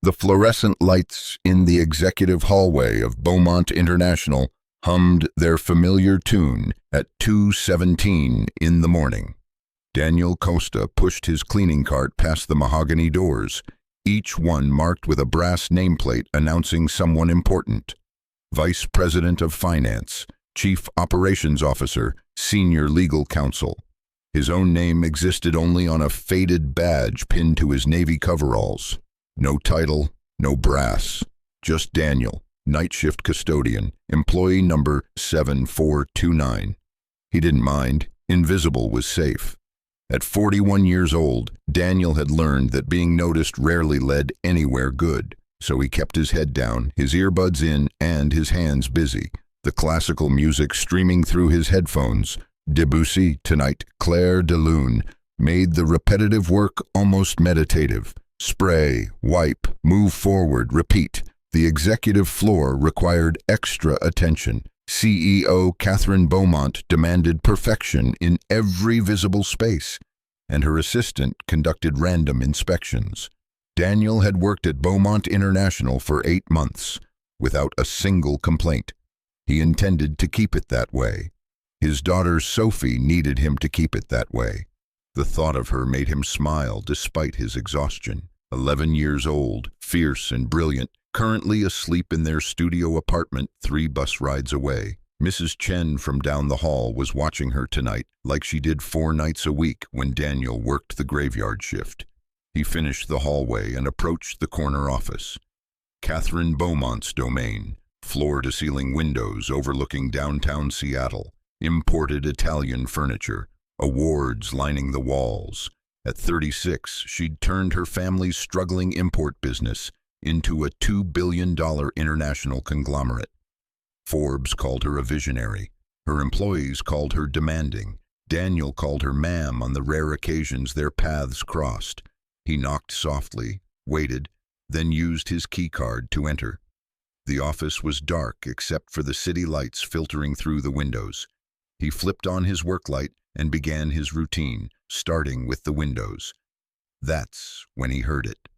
The fluorescent lights in the executive hallway of Beaumont International hummed their familiar tune at 2:17 in the morning. Daniel Costa pushed his cleaning cart past the mahogany doors, each one marked with a brass nameplate announcing someone important. Vice President of Finance, Chief Operations Officer, Senior Legal Counsel. His own name existed only on a faded badge pinned to his Navy coveralls. No title, no brass. Just Daniel, night shift custodian, employee number 7429. He didn't mind. Invisible was safe. At 41 years old, Daniel had learned that being noticed rarely led anywhere good. So he kept his head down, his earbuds in, and his hands busy. The classical music streaming through his headphones, Debussy, Tonight, Clair de Lune, made the repetitive work almost meditative. Spray, wipe, move forward, repeat. The executive floor required extra attention. CEO Catherine Beaumont demanded perfection in every visible space, and her assistant conducted random inspections. Daniel had worked at Beaumont International for 8 months, without a single complaint. He intended to keep it that way. His daughter Sophie needed him to keep it that way. The thought of her made him smile despite his exhaustion. 11 years old, fierce and brilliant, currently asleep in their studio apartment 3 bus rides away. Mrs. Chen from down the hall was watching her tonight, like she did 4 nights a week when Daniel worked the graveyard shift. He finished the hallway and approached the corner office. Catherine Beaumont's domain, floor-to-ceiling windows overlooking downtown Seattle, imported Italian furniture, awards lining the walls. At 36, she'd turned her family's struggling import business into a $2 billion international conglomerate. Forbes called her a visionary. Her employees called her demanding. Daniel called her ma'am on the rare occasions their paths crossed. He knocked softly, waited, then used his keycard to enter. The office was dark except for the city lights filtering through the windows. He flipped on his work light and began his routine, starting with the windows. That's when he heard it.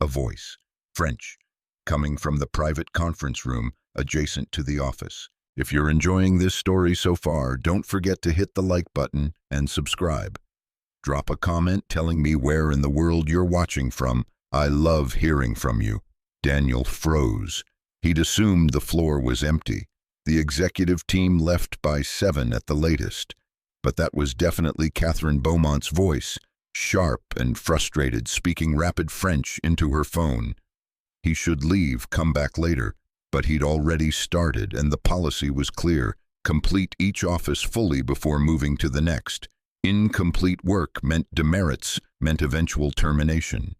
A voice, French, coming from the private conference room adjacent to the office. If you're enjoying this story so far, don't forget to hit the like button and subscribe. Drop a comment telling me where in the world you're watching from. I love hearing from you. Daniel froze. He'd assumed the floor was empty. The executive team left by 7 at the latest. But that was definitely Catherine Beaumont's voice, sharp and frustrated, speaking rapid French into her phone. He should leave, come back later, but he'd already started and the policy was clear: complete each office fully before moving to the next. Incomplete work meant demerits, meant eventual termination.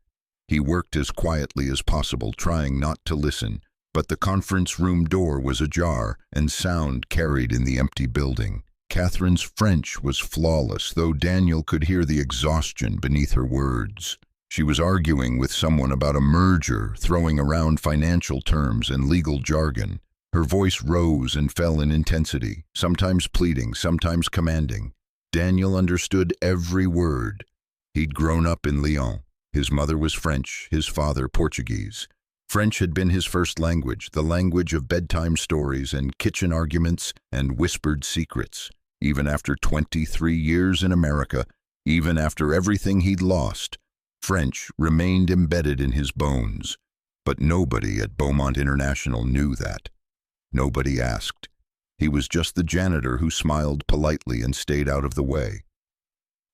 He worked as quietly as possible, trying not to listen, but the conference room door was ajar and sound carried in the empty building. Catherine's French was flawless, though Daniel could hear the exhaustion beneath her words. She was arguing with someone about a merger, throwing around financial terms and legal jargon. Her voice rose and fell in intensity, sometimes pleading, sometimes commanding. Daniel understood every word. He'd grown up in Lyon. His mother was French, his father Portuguese. French had been his first language, the language of bedtime stories and kitchen arguments and whispered secrets. Even after 23 years in America, even after everything he'd lost, French remained embedded in his bones. But nobody at Beaumont International knew that. Nobody asked. He was just the janitor who smiled politely and stayed out of the way.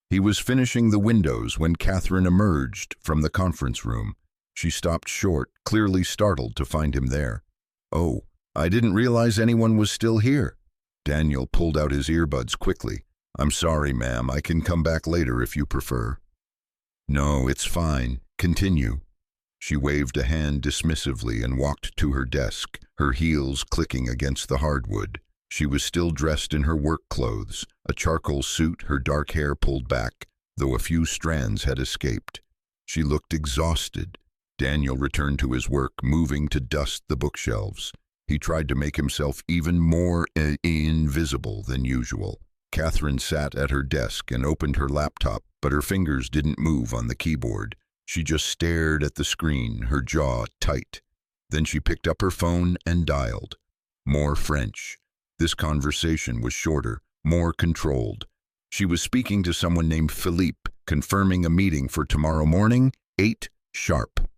He was finishing the windows when Catherine emerged from the conference room. She stopped short, clearly startled to find him there. "Oh, I didn't realize anyone was still here." Daniel pulled out his earbuds quickly. "I'm sorry, ma'am. I can come back later if you prefer." "No, it's fine. Continue." She waved a hand dismissively and walked to her desk, her heels clicking against the hardwood. She was still dressed in her work clothes, a charcoal suit, her dark hair pulled back, though a few strands had escaped. She looked exhausted. Daniel returned to his work, moving to dust the bookshelves. He tried to make himself even more invisible than usual. Catherine sat at her desk and opened her laptop, but her fingers didn't move on the keyboard. She just stared at the screen, her jaw tight. Then she picked up her phone and dialed. More French. This conversation was shorter, more controlled. She was speaking to someone named Philippe, confirming a meeting for tomorrow morning, 8 sharp.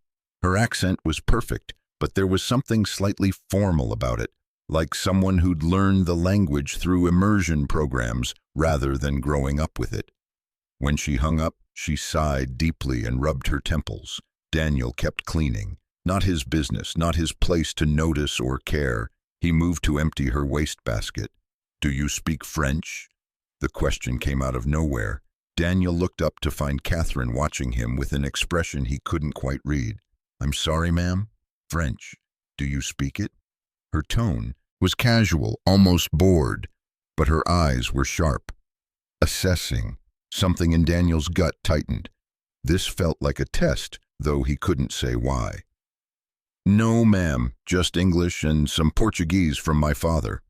Her accent was perfect, but there was something slightly formal about it, like someone who'd learned the language through immersion programs rather than growing up with it. When she hung up, she sighed deeply and rubbed her temples. Daniel kept cleaning. Not his business, not his place to notice or care. He moved to empty her wastebasket. "Do you speak French?" The question came out of nowhere. Daniel looked up to find Catherine watching him with an expression he couldn't quite read. "I'm sorry, ma'am." "French. Do you speak it?" Her tone was casual, almost bored, but her eyes were sharp. Assessing. Something in Daniel's gut tightened. This felt like a test, though he couldn't say why. "No, ma'am, just English and some Portuguese from my father."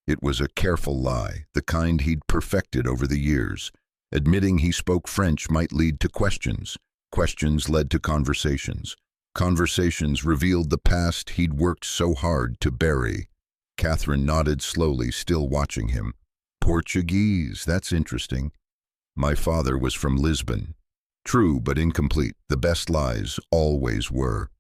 It was a careful lie, the kind he'd perfected over the years. Admitting he spoke French might lead to questions. Questions led to conversations. Conversations revealed the past he'd worked so hard to bury. Catherine nodded slowly, still watching him. "Portuguese, that's interesting. My father was from Lisbon." True, but incomplete. The best lies always were.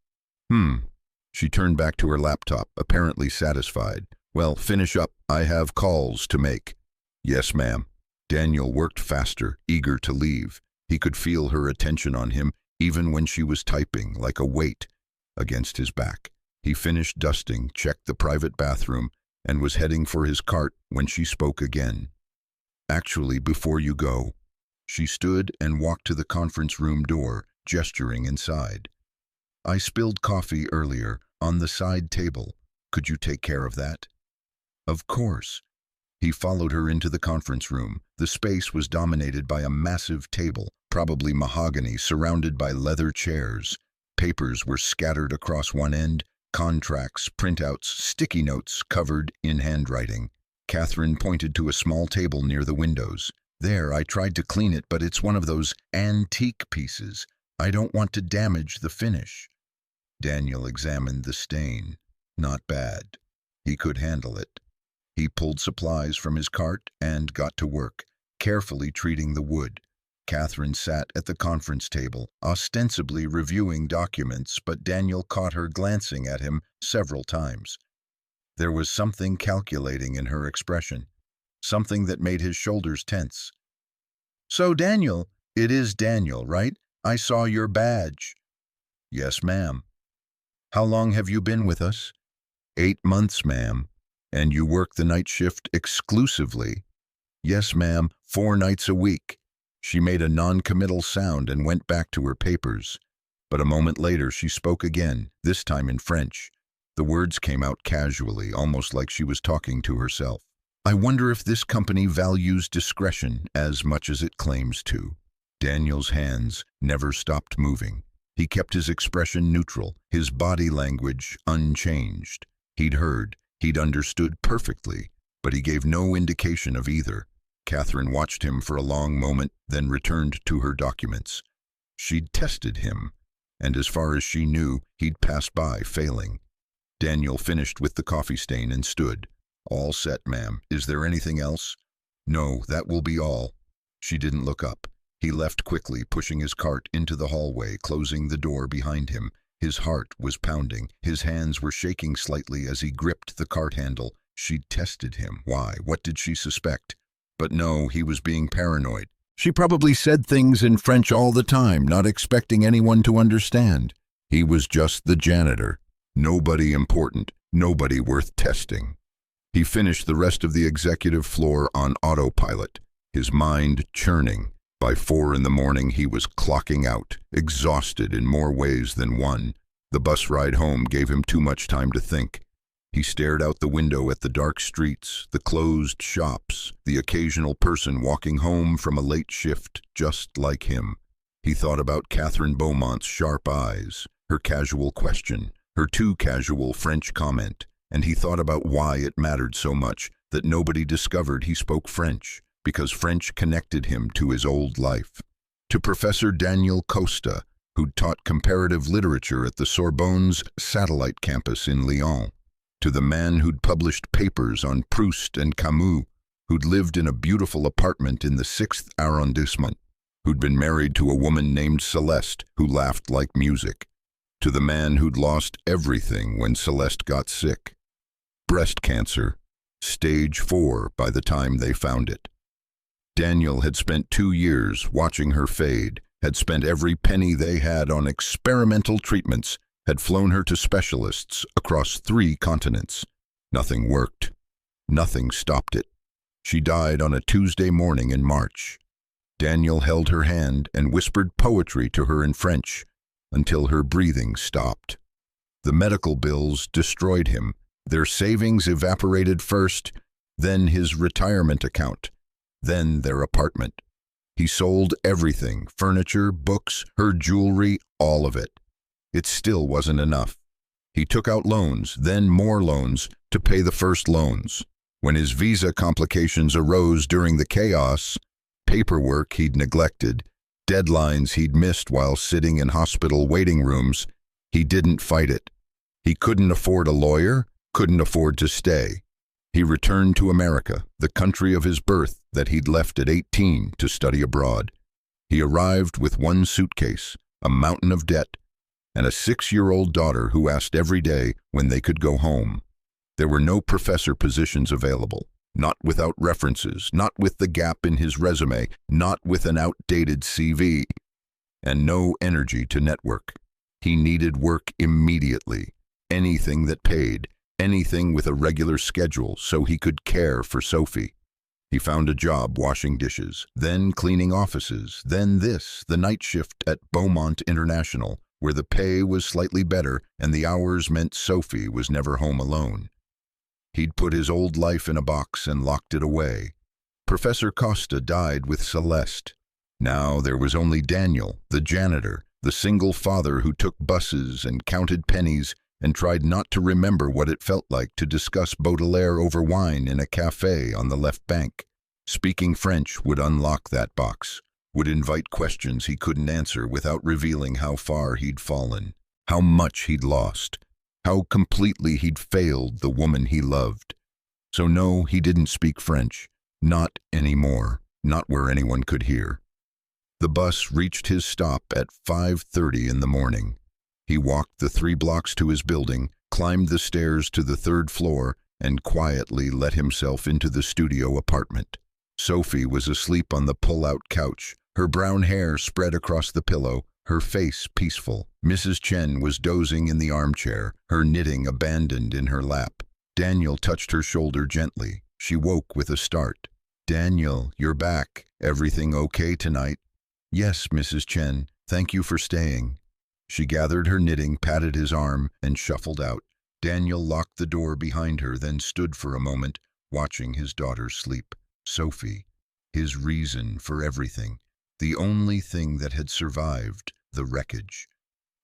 She turned back to her laptop, apparently satisfied. "Well, finish up. I have calls to make." "Yes, ma'am." Daniel worked faster, eager to leave. He could feel her attention on him, even when she was typing, like a weight against his back. He finished dusting, checked the private bathroom, and was heading for his cart when she spoke again. "Actually, before you go." She stood and walked to the conference room door, gesturing inside. "I spilled coffee earlier, on the side table. Could you take care of that?" "Of course." He followed her into the conference room. The space was dominated by a massive table, probably mahogany, surrounded by leather chairs. Papers were scattered across one end, contracts, printouts, sticky notes covered in handwriting. Catherine pointed to a small table near the windows. "There, I tried to clean it, but it's one of those antique pieces. I don't want to damage the finish." Daniel examined the stain. Not bad. He could handle it. He pulled supplies from his cart and got to work, carefully treating the wood. Catherine sat at the conference table, ostensibly reviewing documents, but Daniel caught her glancing at him several times. There was something calculating in her expression, something that made his shoulders tense. "So, Daniel, it is Daniel, right? I saw your badge." "Yes, ma'am." "How long have you been with us?" 8 months, ma'am." "And you work the night shift exclusively?" "Yes, ma'am, 4 nights a week." She made a non-committal sound and went back to her papers. But a moment later she spoke again, this time in French. The words came out casually, almost like she was talking to herself. "I wonder if this company values discretion as much as it claims to." Daniel's hands never stopped moving. He kept his expression neutral, his body language unchanged. He'd heard, he'd understood perfectly, but he gave no indication of either. Catherine watched him for a long moment, then returned to her documents. She'd tested him, and as far as she knew, he'd passed by, failing. Daniel finished with the coffee stain and stood. "All set, ma'am. Is there anything else?" "No, that will be all." She didn't look up. He left quickly, pushing his cart into the hallway, closing the door behind him. His heart was pounding. His hands were shaking slightly as he gripped the cart handle. She'd tested him. Why? What did she suspect? But no, he was being paranoid. She probably said things in French all the time, not expecting anyone to understand. He was just the janitor. Nobody important, nobody worth testing. He finished the rest of the executive floor on autopilot, his mind churning. By 4 in the morning, he was clocking out, exhausted in more ways than one. The bus ride home gave him too much time to think. He stared out the window at the dark streets, the closed shops, the occasional person walking home from a late shift just like him. He thought about Catherine Beaumont's sharp eyes, her casual question, her too casual French comment, and he thought about why it mattered so much that nobody discovered he spoke French, because French connected him to his old life. To Professor Daniel Costa, who'd taught comparative literature at the Sorbonne's satellite campus in Lyon, to the man who'd published papers on Proust and Camus, who'd lived in a beautiful apartment in the 6th arrondissement, who'd been married to a woman named Celeste who laughed like music, to the man who'd lost everything when Celeste got sick. Breast cancer, stage 4 by the time they found it. Daniel had spent 2 years watching her fade, had spent every penny they had on experimental treatments, had flown her to specialists across 3 continents. Nothing worked. Nothing stopped it. She died on a Tuesday morning in March. Daniel held her hand and whispered poetry to her in French until her breathing stopped. The medical bills destroyed him. Their savings evaporated first, then his retirement account, then their apartment. He sold everything, furniture, books, her jewelry, all of it. It still wasn't enough. He took out loans, then more loans, to pay the first loans. When his visa complications arose during the chaos, paperwork he'd neglected, deadlines he'd missed while sitting in hospital waiting rooms, he didn't fight it. He couldn't afford a lawyer, couldn't afford to stay. He returned to America, the country of his birth that he'd left at 18 to study abroad. He arrived with 1 suitcase, a mountain of debt, and a 6-year-old daughter who asked every day when they could go home. There were no professor positions available, not without references, not with the gap in his resume, not with an outdated CV, and no energy to network. He needed work immediately, anything that paid, anything with a regular schedule so he could care for Sophie. He found a job washing dishes, then cleaning offices, then the night shift at Beaumont International, where the pay was slightly better and the hours meant Sophie was never home alone. He'd put his old life in a box and locked it away. Professor Costa died with Celeste. Now there was only Daniel, the janitor, the single father who took buses and counted pennies and tried not to remember what it felt like to discuss Baudelaire over wine in a cafe on the left bank. Speaking French would unlock that box, would invite questions he couldn't answer without revealing how far he'd fallen, how much he'd lost, how completely he'd failed the woman he loved. So no, he didn't speak French. Not anymore. Not where anyone could hear. The bus reached his stop at 5:30 in the morning. He walked the 3 blocks to his building, climbed the stairs to the 3rd floor, and quietly let himself into the studio apartment. Sophie was asleep on the pull-out couch, her brown hair spread across the pillow, her face peaceful. Mrs. Chen was dozing in the armchair, her knitting abandoned in her lap. Daniel touched her shoulder gently. She woke with a start. "Daniel, you're back. Everything okay tonight?" "Yes, Mrs. Chen. Thank you for staying." She gathered her knitting, patted his arm, and shuffled out. Daniel locked the door behind her, then stood for a moment, watching his daughter sleep. Sophie, his reason for everything, the only thing that had survived the wreckage.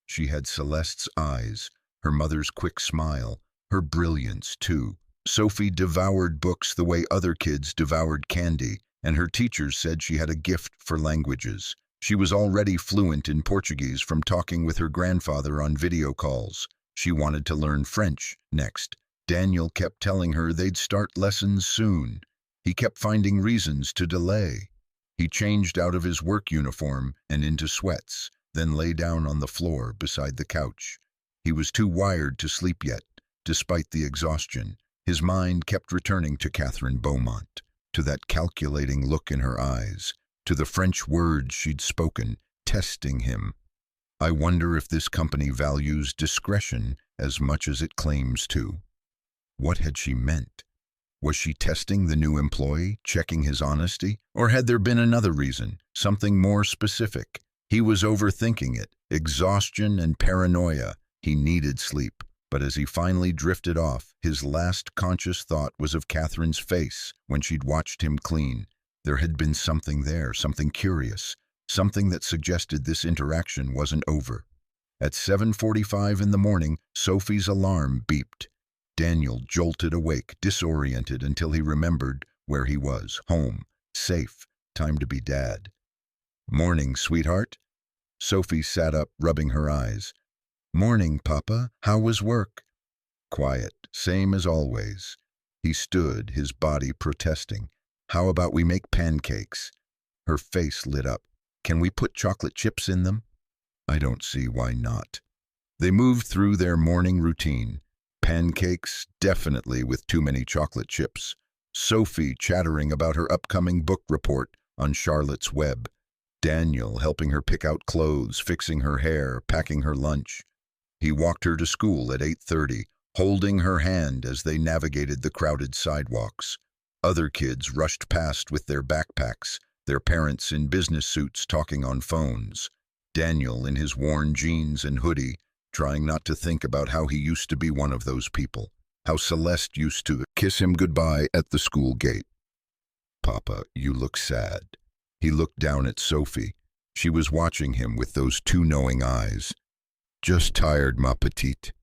She had Celeste's eyes, her mother's quick smile, her brilliance, too. Sophie devoured books the way other kids devoured candy, and her teachers said she had a gift for languages. She was already fluent in Portuguese from talking with her grandfather on video calls. She wanted to learn French next. Daniel kept telling her they'd start lessons soon. He kept finding reasons to delay. He changed out of his work uniform and into sweats, then lay down on the floor beside the couch. He was too wired to sleep yet, despite the exhaustion. His mind kept returning to Catherine Beaumont, to that calculating look in her eyes, to the French words she'd spoken, testing him. I wonder if this company values discretion as much as it claims to. What had she meant? Was she testing the new employee, checking his honesty? Or had there been another reason, something more specific? He was overthinking it, exhaustion and paranoia. He needed sleep. But as he finally drifted off, his last conscious thought was of Catherine's face when she'd watched him clean. There had been something there, something curious, something that suggested this interaction wasn't over. At 7:45 in the morning, Sophie's alarm beeped. Daniel jolted awake, disoriented until he remembered where he was. Home. Safe. Time to be dad. "Morning, sweetheart." Sophie sat up, rubbing her eyes. "Morning, Papa. How was work?" Quiet, same as always. He stood, his body protesting. "How about we make pancakes?" Her face lit up. "Can we put chocolate chips in them?" "I don't see why not." They moved through their morning routine. Pancakes, definitely with too many chocolate chips. Sophie chattering about her upcoming book report on Charlotte's Web. Daniel helping her pick out clothes, fixing her hair, packing her lunch. He walked her to school at 8:30, holding her hand as they navigated the crowded sidewalks. Other kids rushed past with their backpacks, their parents in business suits talking on phones. Daniel in his worn jeans and hoodie, trying not to think about how he used to be one of those people, how Celeste used to kiss him goodbye at the school gate. "Papa, you look sad." He looked down at Sophie. She was watching him with those two knowing eyes. "Just tired, ma petite.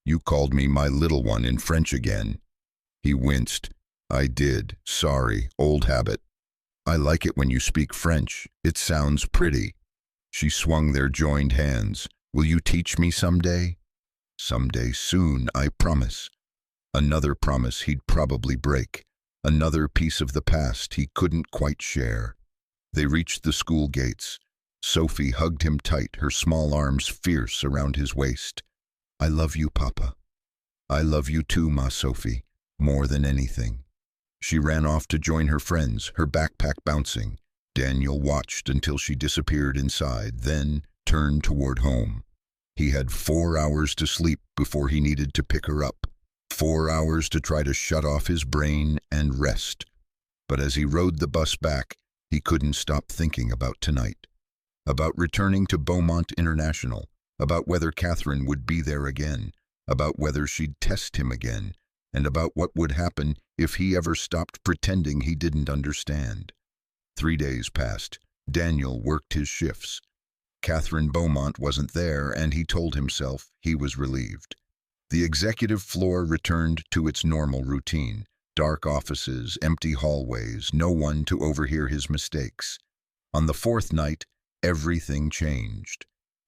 You called me my little one in French again." He winced. "I did. Sorry, old habit. I like it when you speak French. It sounds pretty." She swung their joined hands. "Will you teach me someday?" "Someday soon, I promise." Another promise he'd probably break. Another piece of the past he couldn't quite share. They reached the school gates. Sophie hugged him tight, her small arms fierce around his waist. "I love you, Papa." "I love you too, Ma Sophie, more than anything." She ran off to join her friends, her backpack bouncing. Daniel watched until she disappeared inside, then turned toward home. He had 4 hours to sleep before he needed to pick her up. 4 hours to try to shut off his brain and rest. But as he rode the bus back, he couldn't stop thinking about tonight. About returning to Beaumont International, about whether Catherine would be there again, about whether she'd test him again, and about what would happen if he ever stopped pretending he didn't understand. 3 days passed. Daniel worked his shifts. Catherine Beaumont wasn't there, and he told himself he was relieved. The executive floor returned to its normal routine. Dark offices, empty hallways, no one to overhear his mistakes. On the 4th night, everything changed.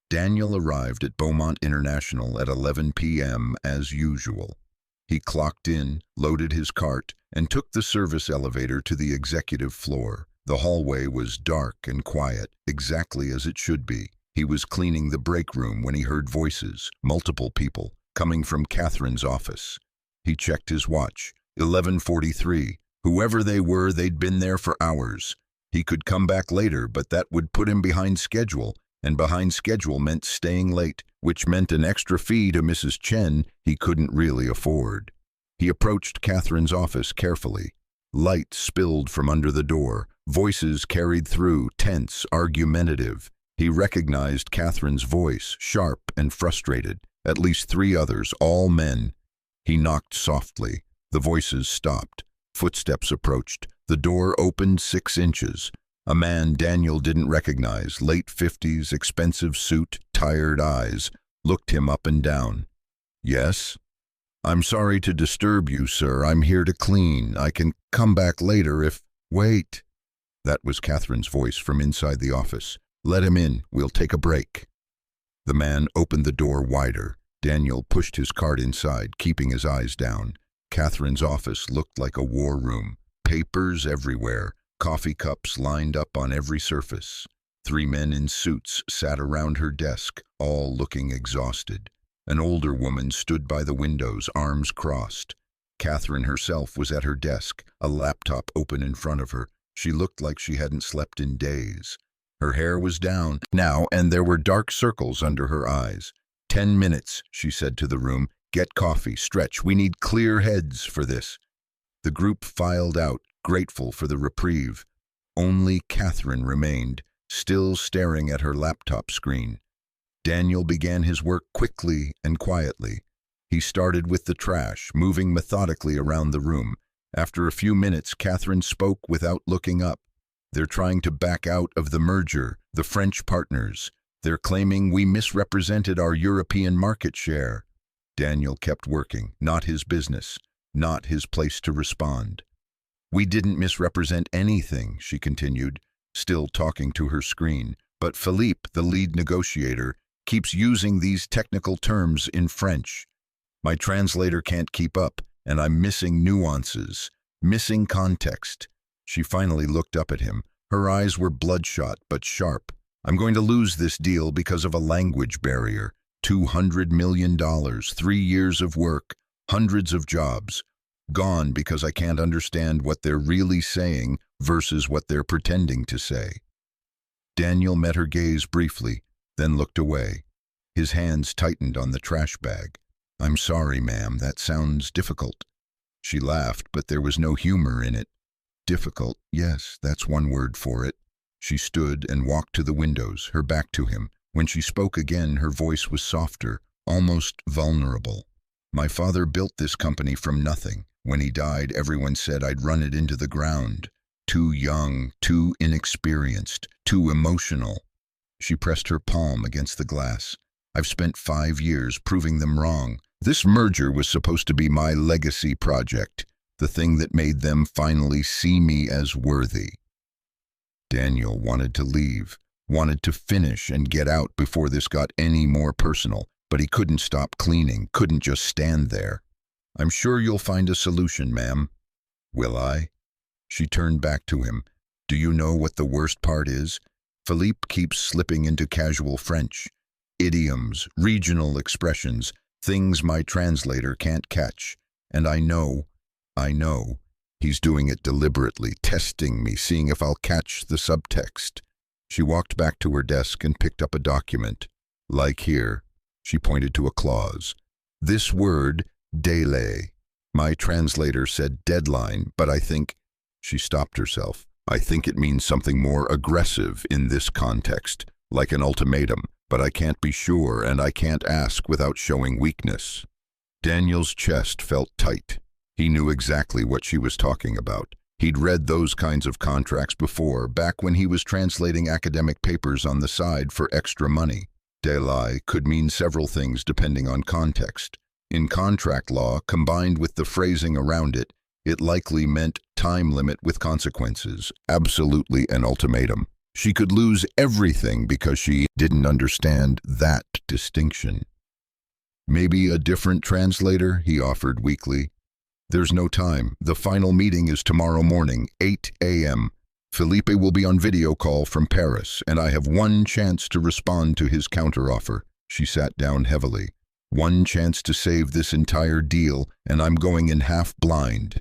Daniel arrived at Beaumont International at 11 p.m. as usual. He clocked in, loaded his cart, and took the service elevator to the executive floor. The hallway was dark and quiet, exactly as it should be. He was cleaning the break room when he heard voices, multiple people, coming from Catherine's office. He checked his watch. 11:43. Whoever they were, they'd been there for hours. He could come back later, but that would put him behind schedule, and behind schedule meant staying late, which meant an extra fee to Mrs. Chen he couldn't really afford. He approached Catherine's office carefully. Light spilled from under the door. Voices carried through, tense, argumentative. He recognized Catherine's voice, sharp and frustrated. At least 3 others, all men. He knocked softly. The voices stopped. Footsteps approached. The door opened 6 inches. A man Daniel didn't recognize, late 50s, expensive suit, tired eyes, looked him up and down. "Yes?" "I'm sorry to disturb you, sir. I'm here to clean. I can come back later if—" "Wait." That was Catherine's voice from inside the office. "Let him in. We'll take a break." The man opened the door wider. Daniel pushed his cart inside, keeping his eyes down. Catherine's office looked like a war room. Papers everywhere, coffee cups lined up on every surface. 3 men in suits sat around her desk, all looking exhausted. An older woman stood by the windows, arms crossed. Catherine herself was at her desk, a laptop open in front of her. She looked like she hadn't slept in days. Her hair was down now, and there were dark circles under her eyes. 10 minutes, she said to the room. "Get coffee, stretch. We need clear heads for this." The group filed out, grateful for the reprieve. Only Catherine remained, still staring at her laptop screen. Daniel began his work quickly and quietly. He started with the trash, moving methodically around the room. After a few minutes, Catherine spoke without looking up. "They're trying to back out of the merger, the French partners. They're claiming we misrepresented our European market share." Daniel kept working, not his business, not his place to respond. "We didn't misrepresent anything," she continued, still talking to her screen. But Philippe, the lead negotiator, keeps using these technical terms in French. My translator can't keep up, and I'm missing nuances, missing context. She finally looked up at him. Her eyes were bloodshot but sharp. I'm going to lose this deal because of a language barrier. $200 million, 3 years of work, hundreds of jobs. Gone because I can't understand what they're really saying versus what they're pretending to say. Daniel met her gaze briefly, then looked away. His hands tightened on the trash bag. I'm sorry, ma'am, that sounds difficult. She laughed, but there was no humor in it. Difficult, yes, that's one word for it. She stood and walked to the windows, her back to him. When she spoke again, her voice was softer, almost vulnerable. My father built this company from nothing. When he died, everyone said I'd run it into the ground. Too young, too inexperienced, too emotional. She pressed her palm against the glass. I've spent 5 years proving them wrong. This merger was supposed to be my legacy project, the thing that made them finally see me as worthy. Daniel wanted to leave, wanted to finish and get out before this got any more personal, but he couldn't stop cleaning, couldn't just stand there. I'm sure you'll find a solution, ma'am. Will I? She turned back to him. Do you know what the worst part is? Philippe keeps slipping into casual French. Idioms, regional expressions, things my translator can't catch. And I know, he's doing it deliberately, testing me, seeing if I'll catch the subtext. She walked back to her desk and picked up a document. Like here, she pointed to a clause. This word, délai. My translator said deadline, but I think... She stopped herself. I think it means something more aggressive in this context, like an ultimatum, but I can't be sure and I can't ask without showing weakness. Daniel's chest felt tight. He knew exactly what she was talking about. He'd read those kinds of contracts before, back when he was translating academic papers on the side for extra money. Délai could mean several things depending on context. In contract law, combined with the phrasing around it, it likely meant time limit with consequences, absolutely an ultimatum. She could lose everything because she didn't understand that distinction. Maybe a different translator, he offered weakly. There's no time. The final meeting is tomorrow morning, 8 a.m. Felipe will be on video call from Paris, and I have one chance to respond to his counteroffer. She sat down heavily. One chance to save this entire deal, and I'm going in half blind.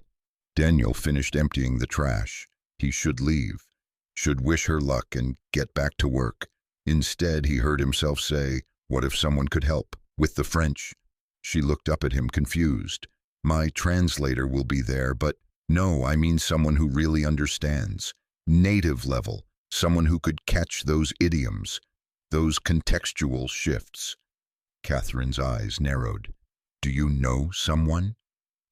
Daniel finished emptying the trash. He should leave, should wish her luck and get back to work. Instead, he heard himself say, what if someone could help? With the French? She looked up at him confused. My translator will be there, but no, I mean someone who really understands. Native level, someone who could catch those idioms, those contextual shifts. Catherine's eyes narrowed. Do you know someone?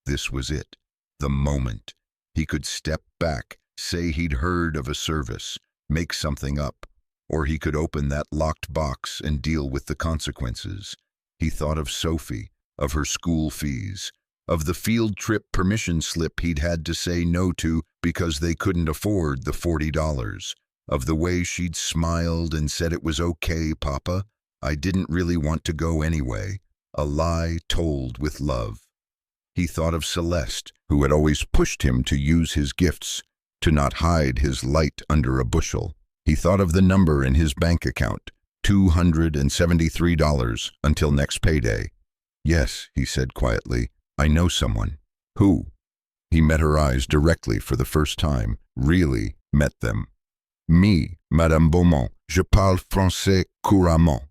This was it. The moment. He could step back, say he'd heard of a service, make something up, or he could open that locked box and deal with the consequences. He thought of Sophie, of her school fees, of the field trip permission slip he'd had to say no to because they couldn't afford the $40, of the way she'd smiled and said it was okay, Papa. I didn't really want to go anyway. A lie told with love. He thought of Celeste, who had always pushed him to use his gifts, to not hide his light under a bushel. He thought of the number in his bank account, $273 until next payday. Yes, he said quietly, I know someone. Who? He met her eyes directly for the first time, really met them. Me, Madame Beaumont, je parle français couramment.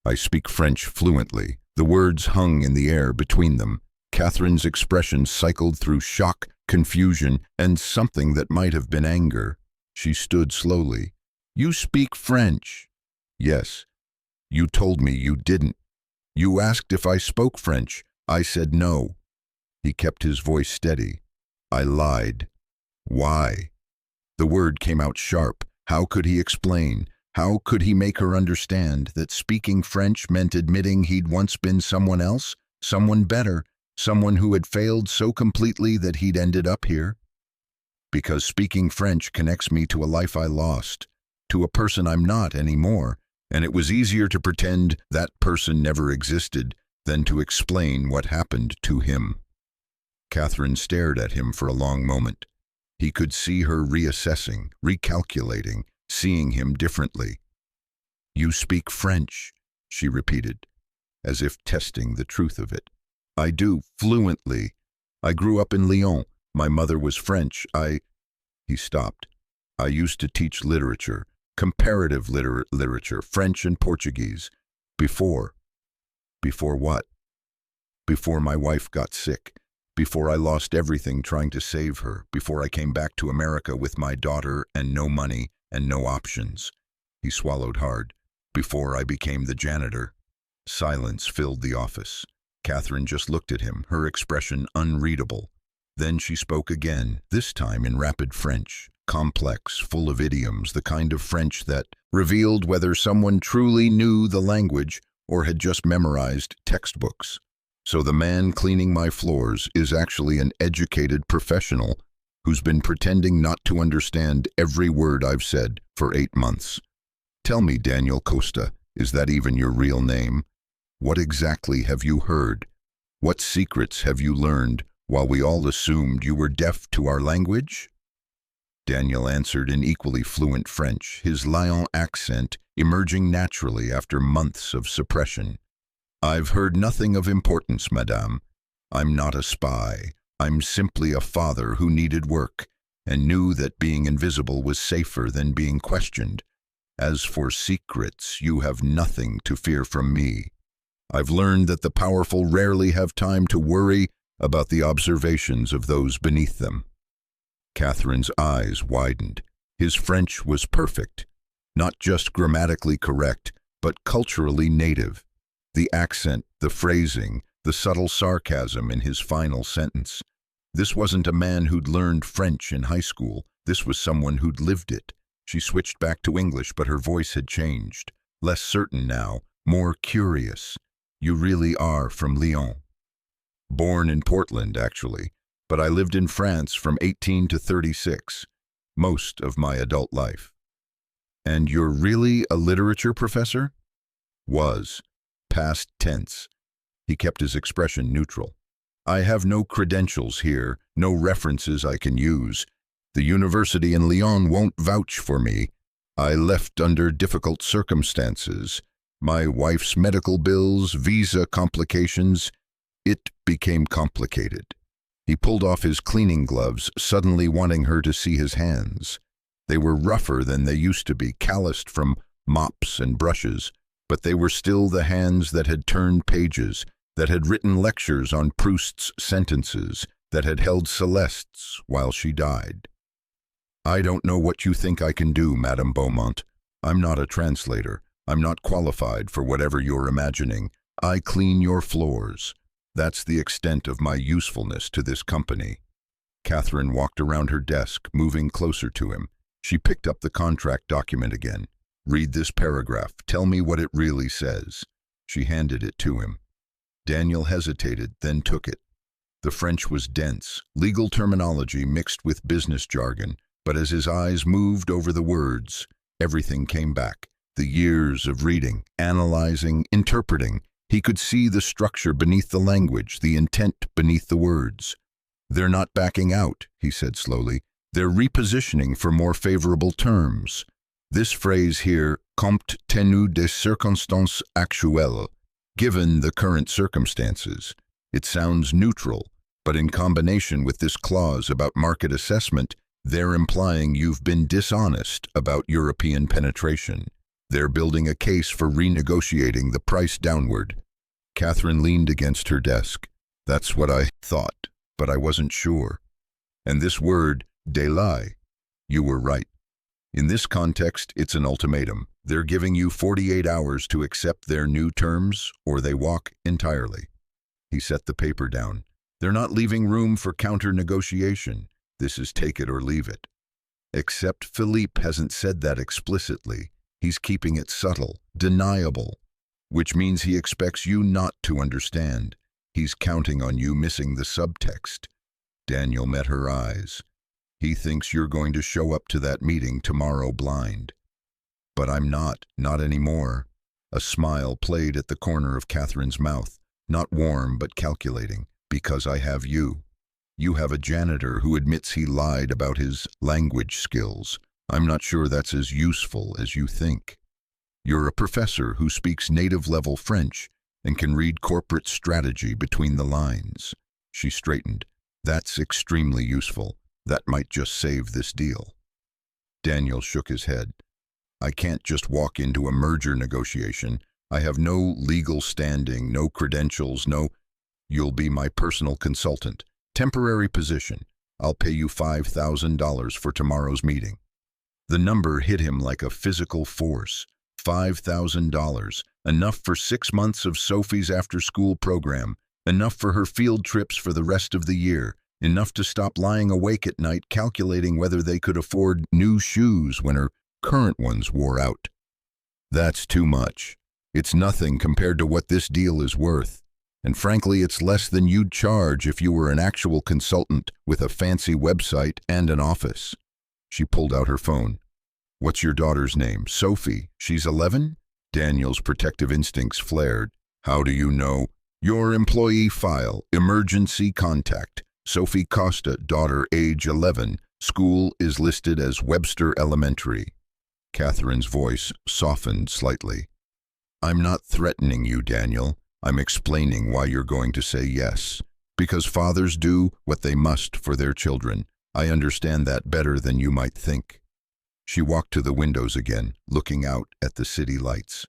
I speak French fluently. The words hung in the air between them. Catherine's expression cycled through shock, confusion, and something that might have been anger. She stood slowly. You speak French? Yes. You told me you didn't. You asked if I spoke French. I said no. He kept his voice steady. I lied. Why? The word came out sharp. How could he explain? How could he make her understand that speaking French meant admitting he'd once been someone else, someone better, someone who had failed so completely that he'd ended up here? Because speaking French connects me to a life I lost, to a person I'm not anymore, and it was easier to pretend that person never existed than to explain what happened to him. Catherine stared at him for a long moment. He could see her reassessing, recalculating, seeing him differently. "You speak French," she repeated, as if testing the truth of it. "I do, fluently. I grew up in Lyon. My mother was French. He stopped. "I used to teach literature, comparative literature, French and Portuguese. Before." "Before what?" "Before my wife got sick. Before I lost everything trying to save her. Before I came back to America with my daughter and no money and no options." He swallowed hard. "Before I became the janitor." Silence filled the office. Catherine just looked at him, her expression unreadable. Then she spoke again, this time in rapid French, complex, full of idioms, the kind of French that revealed whether someone truly knew the language or had just memorized textbooks. "So the man cleaning my floors is actually an educated professional who's been pretending not to understand every word I've said for 8 months. Tell me, Daniel Costa, is that even your real name? What exactly have you heard? What secrets have you learned while we all assumed you were deaf to our language?" Daniel answered in equally fluent French, his Lyon accent emerging naturally after months of suppression. "I've heard nothing of importance, madame. I'm not a spy. I'm simply a father who needed work and knew that being invisible was safer than being questioned. As for secrets, you have nothing to fear from me. I've learned that the powerful rarely have time to worry about the observations of those beneath them." Catherine's eyes widened. His French was perfect, not just grammatically correct, but culturally native. The accent, the phrasing, the subtle sarcasm in his final sentence. This wasn't a man who'd learned French in high school. This was someone who'd lived it. She switched back to English, but her voice had changed. Less certain now, more curious. "You really are from Lyon?" "Born in Portland, actually, but I lived in France from 18 to 36, most of my adult life." "And you're really a literature professor?" "Was. Past tense." He kept his expression neutral. "I have no credentials here, no references I can use. The university in Lyon won't vouch for me. I left under difficult circumstances. My wife's medical bills, visa complications. It became complicated." He pulled off his cleaning gloves, suddenly wanting her to see his hands. They were rougher than they used to be, calloused from mops and brushes, but they were still the hands that had turned pages, that had written lectures on Proust's sentences, that had held Celeste's while she died. "I don't know what you think I can do, Madame Beaumont. I'm not a translator. I'm not qualified for whatever you're imagining. I clean your floors. That's the extent of my usefulness to this company." Catherine walked around her desk, moving closer to him. She picked up the contract document again. "Read this paragraph. Tell me what it really says." She handed it to him. Daniel hesitated, then took it. The French was dense, legal terminology mixed with business jargon, but as his eyes moved over the words, everything came back. The years of reading, analyzing, interpreting. He could see the structure beneath the language, the intent beneath the words. "They're not backing out," he said slowly. "They're repositioning for more favorable terms. This phrase here, compte tenu des circonstances actuelles, given the current circumstances. It sounds neutral, but in combination with this clause about market assessment, they're implying you've been dishonest about European penetration. They're building a case for renegotiating the price downward." Catherine leaned against her desk. "That's what I thought, but I wasn't sure. And this word, délai, you were right. In this context, it's an ultimatum. They're giving you 48 hours to accept their new terms, or they walk entirely." He set the paper down. "They're not leaving room for counter-negotiation. This is take it or leave it. Except Philippe hasn't said that explicitly. He's keeping it subtle, deniable, which means he expects you not to understand. He's counting on you missing the subtext." Daniel met her eyes. "He thinks you're going to show up to that meeting tomorrow blind." But I'm not anymore. A smile played at the corner of Catherine's mouth, not warm but calculating, because I have you. You have a janitor who admits he lied about his language skills. I'm not sure that's as useful as you think. You're a professor who speaks native-level French and can read corporate strategy between the lines. She straightened. That's extremely useful. That might just save this deal. Daniel shook his head. I can't just walk into a merger negotiation. I have no legal standing, no credentials, no... You'll be my personal consultant. Temporary position. I'll pay you $5,000 for tomorrow's meeting. The number hit him like a physical force. $5,000, enough for 6 months of Sophie's after-school program, enough for her field trips for the rest of the year, enough to stop lying awake at night calculating whether they could afford new shoes when her current ones wore out. That's too much. It's nothing compared to what this deal is worth. And frankly, it's less than you'd charge if you were an actual consultant with a fancy website and an office. She pulled out her phone. What's your daughter's name? Sophie. She's 11? Daniel's protective instincts flared. How do you know? Your employee file, emergency contact. Sophie Costa, daughter, age 11. School is listed as Webster Elementary. Catherine's voice softened slightly. I'm not threatening you, Daniel. I'm explaining why you're going to say yes. Because fathers do what they must for their children. I understand that better than you might think. She walked to the windows again, looking out at the city lights.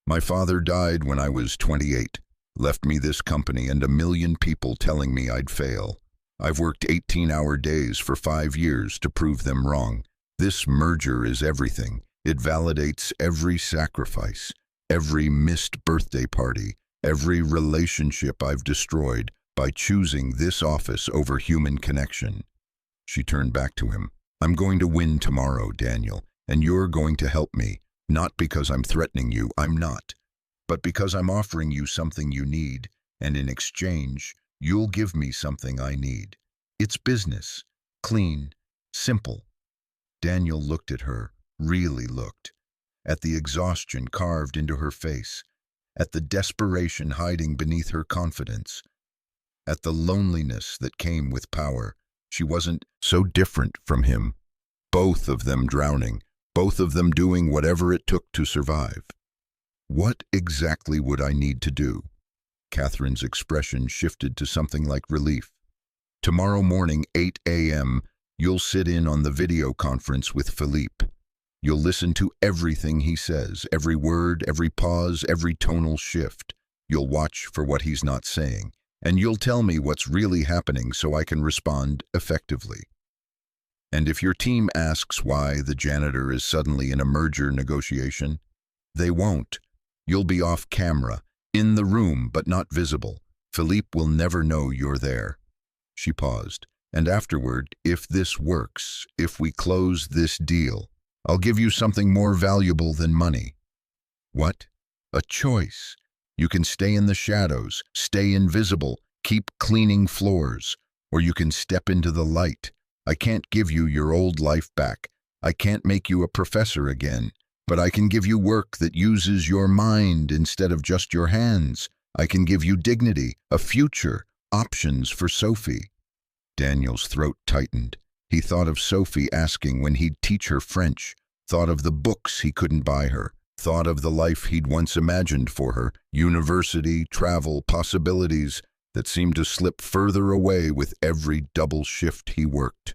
My father died when I was 28, left me this company and 1 million people telling me I'd fail. I've worked 18-hour days for 5 years to prove them wrong. This merger is everything. It validates every sacrifice, every missed birthday party, every relationship I've destroyed by choosing this office over human connection. She turned back to him. I'm going to win tomorrow, Daniel, and you're going to help me, not because I'm threatening you, I'm not, but because I'm offering you something you need, and in exchange, you'll give me something I need. It's business, clean, simple. Daniel looked at her, really looked, at the exhaustion carved into her face, at the desperation hiding beneath her confidence, at the loneliness that came with power. She wasn't so different from him. Both of them drowning, both of them doing whatever it took to survive. What exactly would I need to do? Catherine's expression shifted to something like relief. Tomorrow morning, 8 a.m., you'll sit in on the video conference with Philippe. You'll listen to everything he says, every word, every pause, every tonal shift. You'll watch for what he's not saying. And you'll tell me what's really happening so I can respond effectively. And if your team asks why the janitor is suddenly in a merger negotiation, they won't. You'll be off camera, in the room but not visible. Philippe will never know you're there. She paused. And afterward, if this works, if we close this deal, I'll give you something more valuable than money. What? A choice. You can stay in the shadows, stay invisible, keep cleaning floors, or you can step into the light. I can't give you your old life back. I can't make you a professor again, but I can give you work that uses your mind instead of just your hands. I can give you dignity, a future, options for Sophie. Daniel's throat tightened. He thought of Sophie asking when he'd teach her French, thought of the books he couldn't buy her, thought of the life he'd once imagined for her, university, travel, possibilities that seemed to slip further away with every double shift he worked.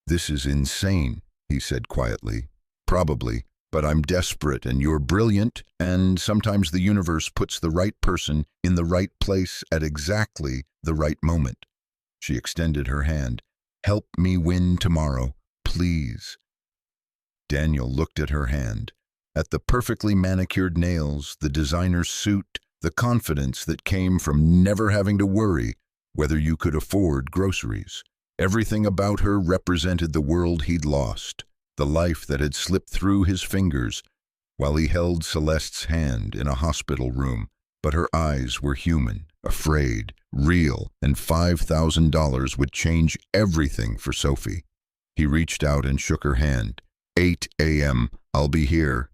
This is insane, he said quietly. Probably, but I'm desperate and you're brilliant, and sometimes the universe puts the right person in the right place at exactly the right moment. She extended her hand. Help me win tomorrow, please. Daniel looked at her hand, at the perfectly manicured nails, the designer suit, the confidence that came from never having to worry whether you could afford groceries. Everything about her represented the world he'd lost, the life that had slipped through his fingers while he held Celeste's hand in a hospital room. But her eyes were human, afraid, real, and $5,000 would change everything for Sophie. He reached out and shook her hand. 8 a.m. I'll be here.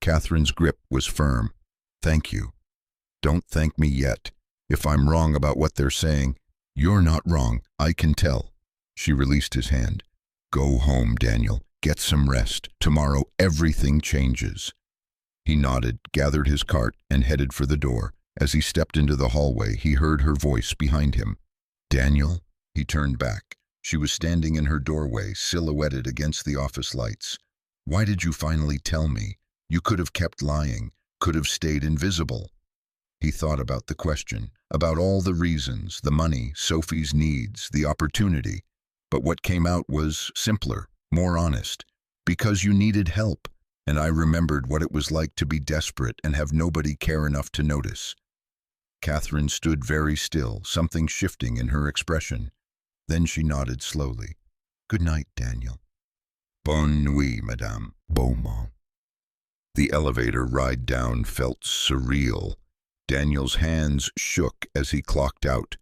Catherine's grip was firm. Thank you. Don't thank me yet. If I'm wrong about what they're saying, you're not wrong, I can tell. She released his hand. Go home, Daniel. Get some rest. Tomorrow everything changes. He nodded, gathered his cart, and headed for the door. As he stepped into the hallway, he heard her voice behind him. Daniel? He turned back. She was standing in her doorway, silhouetted against the office lights. Why did you finally tell me? You could have kept lying, could have stayed invisible. He thought about the question, about all the reasons, the money, Sophie's needs, the opportunity. But what came out was simpler, more honest. Because you needed help, and I remembered what it was like to be desperate and have nobody care enough to notice. Catherine stood very still, something shifting in her expression. Then she nodded slowly. Good night, Daniel. Bonne nuit, Madame Beaumont. The elevator ride down felt surreal. Daniel's hands shook as he clocked out.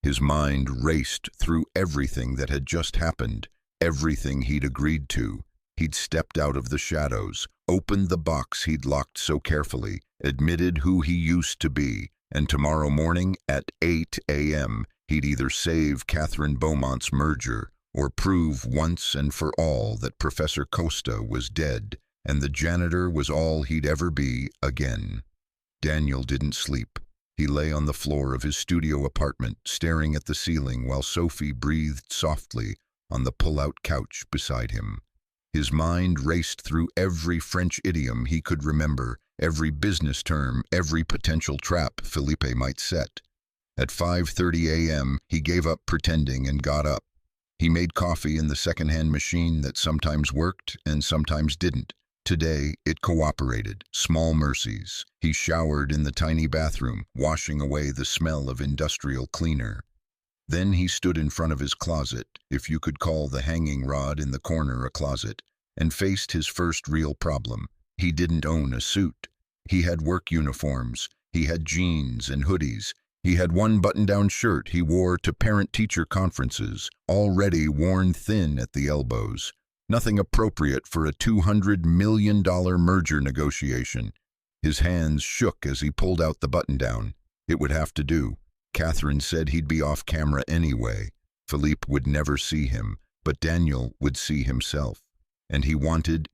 His mind raced through everything that had just happened, everything he'd agreed to. He'd stepped out of the shadows, opened the box he'd locked so carefully, admitted who he used to be, and tomorrow morning at 8 a.m., he'd either save Catherine Beaumont's merger or prove once and for all that Professor Costa was dead and the janitor was all he'd ever be again. Daniel didn't sleep. He lay on the floor of his studio apartment, staring at the ceiling while Sophie breathed softly on the pull-out couch beside him. His mind raced through every French idiom he could remember, every business term, every potential trap Felipe might set. At 5:30 a.m., he gave up pretending and got up. He made coffee in the second-hand machine that sometimes worked and sometimes didn't. Today, it cooperated, small mercies. He showered in the tiny bathroom, washing away the smell of industrial cleaner. Then he stood in front of his closet, if you could call the hanging rod in the corner a closet, and faced his first real problem. He didn't own a suit. He had work uniforms. He had jeans and hoodies. He had one button-down shirt he wore to parent-teacher conferences, already worn thin at the elbows. Nothing appropriate for a $200 million merger negotiation. His hands shook as he pulled out the button-down. It would have to do. Catherine said he'd be off camera anyway. Philippe would never see him, but Daniel would see himself. And he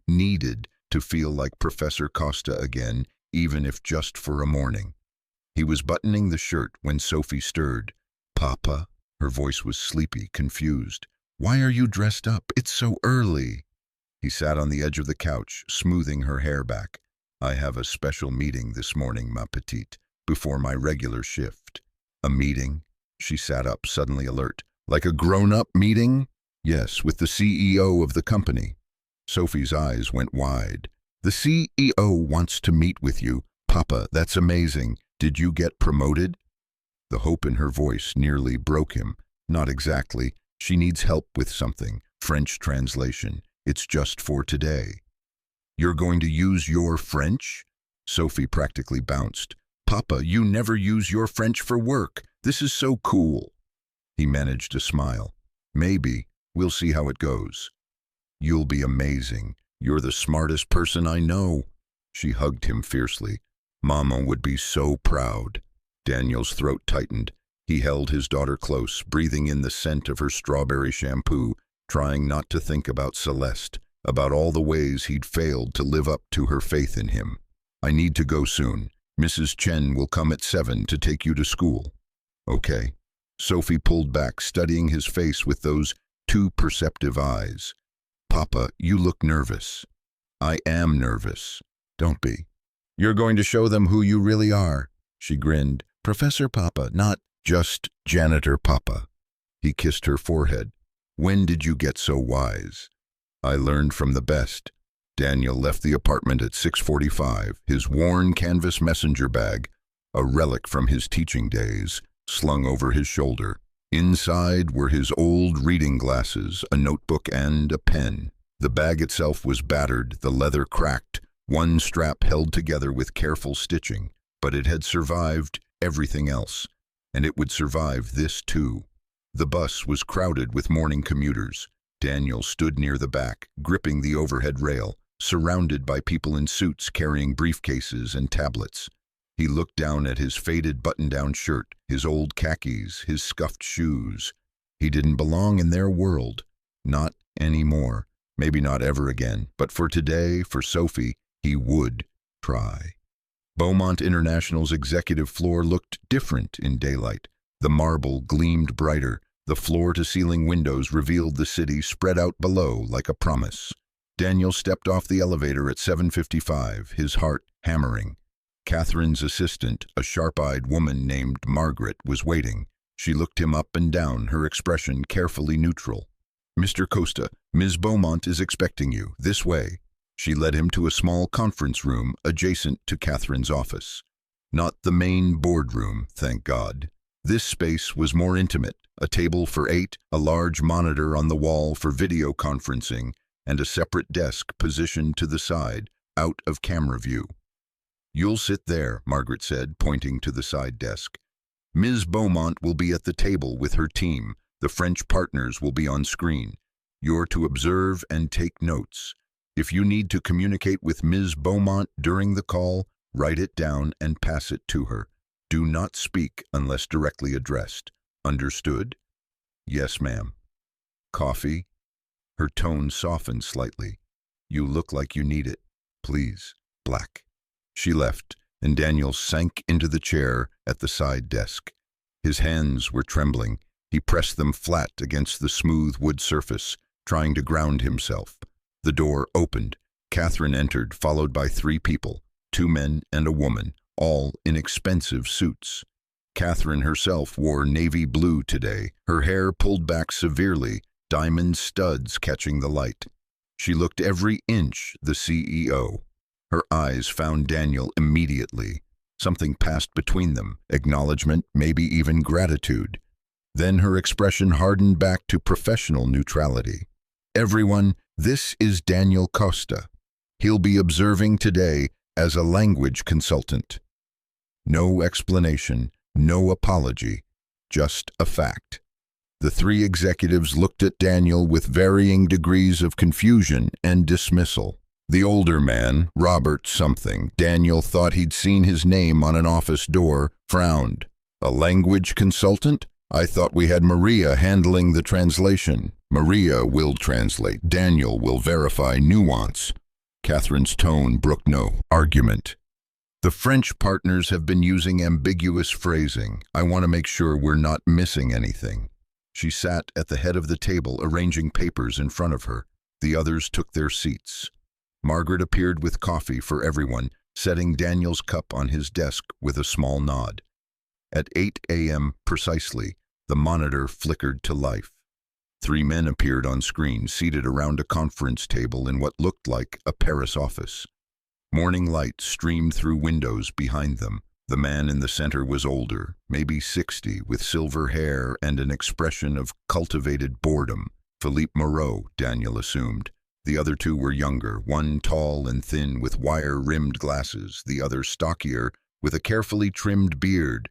needed to feel like Professor Costa again, even if just for a morning. He was buttoning the shirt when Sophie stirred. Papa? Her voice was sleepy, confused. Why are you dressed up? It's so early. He sat on the edge of the couch, smoothing her hair back. I have a special meeting this morning, ma petite, before my regular shift. A meeting? She sat up, suddenly alert. Like a grown-up meeting? Yes, with the CEO of the company. Sophie's eyes went wide. The CEO wants to meet with you. Papa, that's amazing. Did you get promoted? The hope in her voice nearly broke him. Not exactly. She needs help with something. French translation. It's just for today. You're going to use your French? Sophie practically bounced. Papa, you never use your French for work. This is so cool. He managed a smile. Maybe. We'll see how it goes. You'll be amazing. You're the smartest person I know. She hugged him fiercely. Mama would be so proud. Daniel's throat tightened. He held his daughter close, breathing in the scent of her strawberry shampoo, trying not to think about Celeste, about all the ways he'd failed to live up to her faith in him. I need to go soon. Mrs. Chen will come at 7 to take you to school. Okay. Sophie pulled back, studying his face with those too perceptive eyes. Papa, you look nervous. I am nervous. Don't be. You're going to show them who you really are. She grinned. Professor Papa, not just Janitor Papa. He kissed her forehead. When did you get so wise? I learned from the best. Daniel left the apartment at 6:45, his worn canvas messenger bag, a relic from his teaching days, slung over his shoulder. Inside were his old reading glasses, a notebook, and a pen. The bag itself was battered, the leather cracked, one strap held together with careful stitching, but it had survived everything else, and it would survive this too. The bus was crowded with morning commuters. Daniel stood near the back, gripping the overhead rail, surrounded by people in suits carrying briefcases and tablets. He looked down at his faded button-down shirt, his old khakis, his scuffed shoes. He didn't belong in their world. Not anymore. Maybe not ever again. But for today, for Sophie, he would try. Beaumont International's executive floor looked different in daylight. The marble gleamed brighter. The floor-to-ceiling windows revealed the city spread out below like a promise. Daniel stepped off the elevator at 7:55, his heart hammering. Catherine's assistant, a sharp-eyed woman named Margaret, was waiting. She looked him up and down, her expression carefully neutral. "Mr. Costa, Ms. Beaumont is expecting you. This way." She led him to a small conference room adjacent to Catherine's office. Not the main boardroom, thank God. This space was more intimate, a table for 8, a large monitor on the wall for video conferencing, and a separate desk positioned to the side, out of camera view. "You'll sit there," Margaret said, pointing to the side desk. "Ms. Beaumont will be at the table with her team. The French partners will be on screen. You're to observe and take notes. If you need to communicate with Ms. Beaumont during the call, write it down and pass it to her. Do not speak unless directly addressed. Understood?" "Yes, ma'am." "Coffee?" Her tone softened slightly. "You look like you need it. Please, black." She left, and Daniel sank into the chair at the side desk. His hands were trembling. He pressed them flat against the smooth wood surface, trying to ground himself. The door opened. Catherine entered, followed by 3 people, 2 men and a woman, all in expensive suits. Catherine herself wore navy blue today, her hair pulled back severely, diamond studs catching the light. She looked every inch the CEO. Her eyes found Daniel immediately. Something passed between them, acknowledgement, maybe even gratitude. Then her expression hardened back to professional neutrality. "Everyone, this is Daniel Costa. He'll be observing today as a language consultant." No explanation, no apology, just a fact. The 3 executives looked at Daniel with varying degrees of confusion and dismissal. The older man, Robert something, Daniel thought he'd seen his name on an office door, frowned. "A language consultant? I thought we had Maria handling the translation." "Maria will translate. Daniel will verify nuance." Catherine's tone brooked no argument. "The French partners have been using ambiguous phrasing. I want to make sure we're not missing anything." She sat at the head of the table, arranging papers in front of her. The others took their seats. Margaret appeared with coffee for everyone, setting Daniel's cup on his desk with a small nod. At 8 a.m. precisely, the monitor flickered to life. 3 men appeared on screen, seated around a conference table in what looked like a Paris office. Morning light streamed through windows behind them. The man in the center was older, maybe 60, with silver hair and an expression of cultivated boredom. Philippe Moreau, Daniel assumed. The other 2 were younger, one tall and thin with wire-rimmed glasses, the other stockier with a carefully trimmed beard.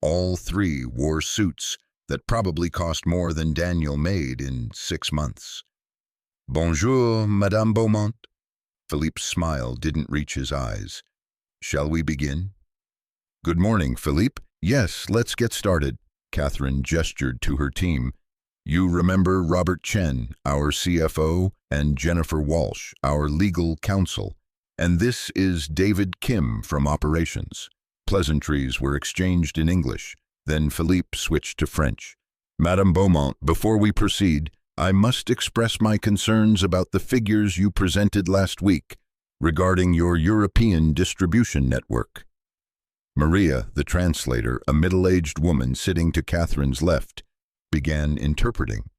All 3 wore suits that probably cost more than Daniel made in 6 months. "Bonjour, Madame Beaumont." Philippe's smile didn't reach his eyes. "Shall we begin?" "Good morning, Philippe. Yes, let's get started." Catherine gestured to her team. "You remember Robert Chen, our CFO, and Jennifer Walsh, our legal counsel. And this is David Kim from operations." Pleasantries were exchanged in English. Then Philippe switched to French. "Madame Beaumont, before we proceed, I must express my concerns about the figures you presented last week regarding your European distribution network." Maria, the translator, a middle-aged woman sitting to Catherine's left, began interpreting.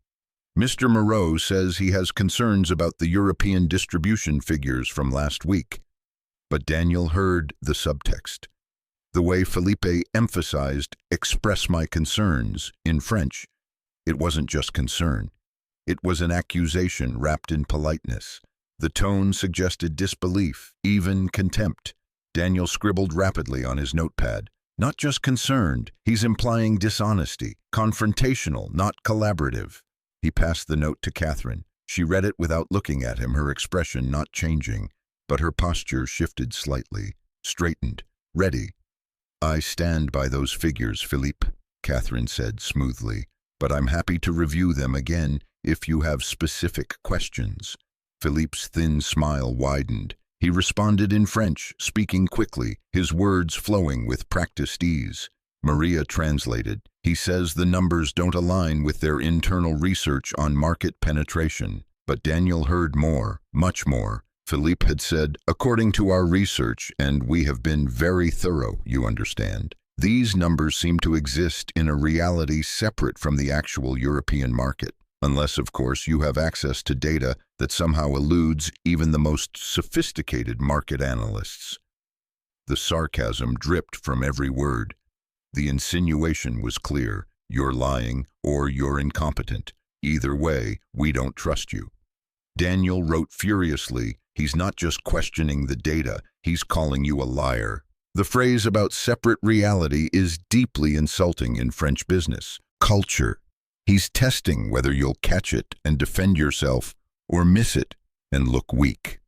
"Mr. Moreau says he has concerns about the European distribution figures from last week." But Daniel heard the subtext. The way Philippe emphasized "express my concerns" in French, it wasn't just concern. It was an accusation wrapped in politeness. The tone suggested disbelief, even contempt. Daniel scribbled rapidly on his notepad. "Not just concerned, he's implying dishonesty, confrontational, not collaborative." He passed the note to Catherine. She read it without looking at him, her expression not changing, but her posture shifted slightly, straightened, ready. "I stand by those figures, Philippe," Catherine said smoothly, "but I'm happy to review them again if you have specific questions." Philippe's thin smile widened. He responded in French, speaking quickly, his words flowing with practiced ease. Maria translated. "He says the numbers don't align with their internal research on market penetration." But Daniel heard more, much more. Philippe had said, "According to our research, and we have been very thorough, you understand, these numbers seem to exist in a reality separate from the actual European market. Unless, of course, you have access to data that somehow eludes even the most sophisticated market analysts." The sarcasm dripped from every word. The insinuation was clear. You're lying or you're incompetent. Either way, we don't trust you. Daniel wrote furiously, "He's not just questioning the data, he's calling you a liar." The phrase about separate reality is deeply insulting in French business culture. He's testing whether you'll catch it and defend yourself or miss it and look weak.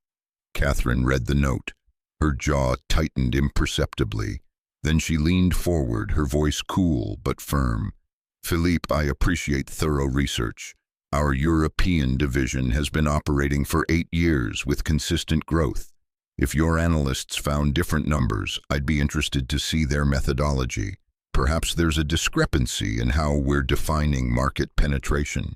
Catherine read the note. Her jaw tightened imperceptibly. Then she leaned forward, her voice cool but firm. "Philippe, I appreciate thorough research. Our European division has been operating for 8 years with consistent growth. If your analysts found different numbers, I'd be interested to see their methodology. Perhaps there's a discrepancy in how we're defining market penetration."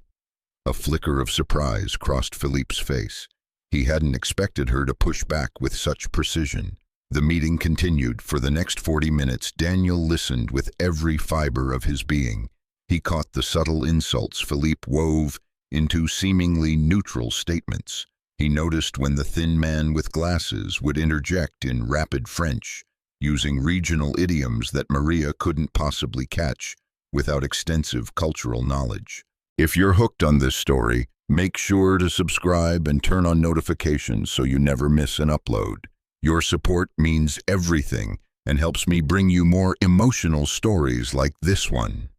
A flicker of surprise crossed Philippe's face. He hadn't expected her to push back with such precision. The meeting continued. For the next 40 minutes, Daniel listened with every fiber of his being. He caught the subtle insults Philippe wove into seemingly neutral statements. He noticed when the thin man with glasses would interject in rapid French, using regional idioms that Maria couldn't possibly catch without extensive cultural knowledge. If you're hooked on this story, make sure to subscribe and turn on notifications so you never miss an upload. Your support means everything and helps me bring you more emotional stories like this one.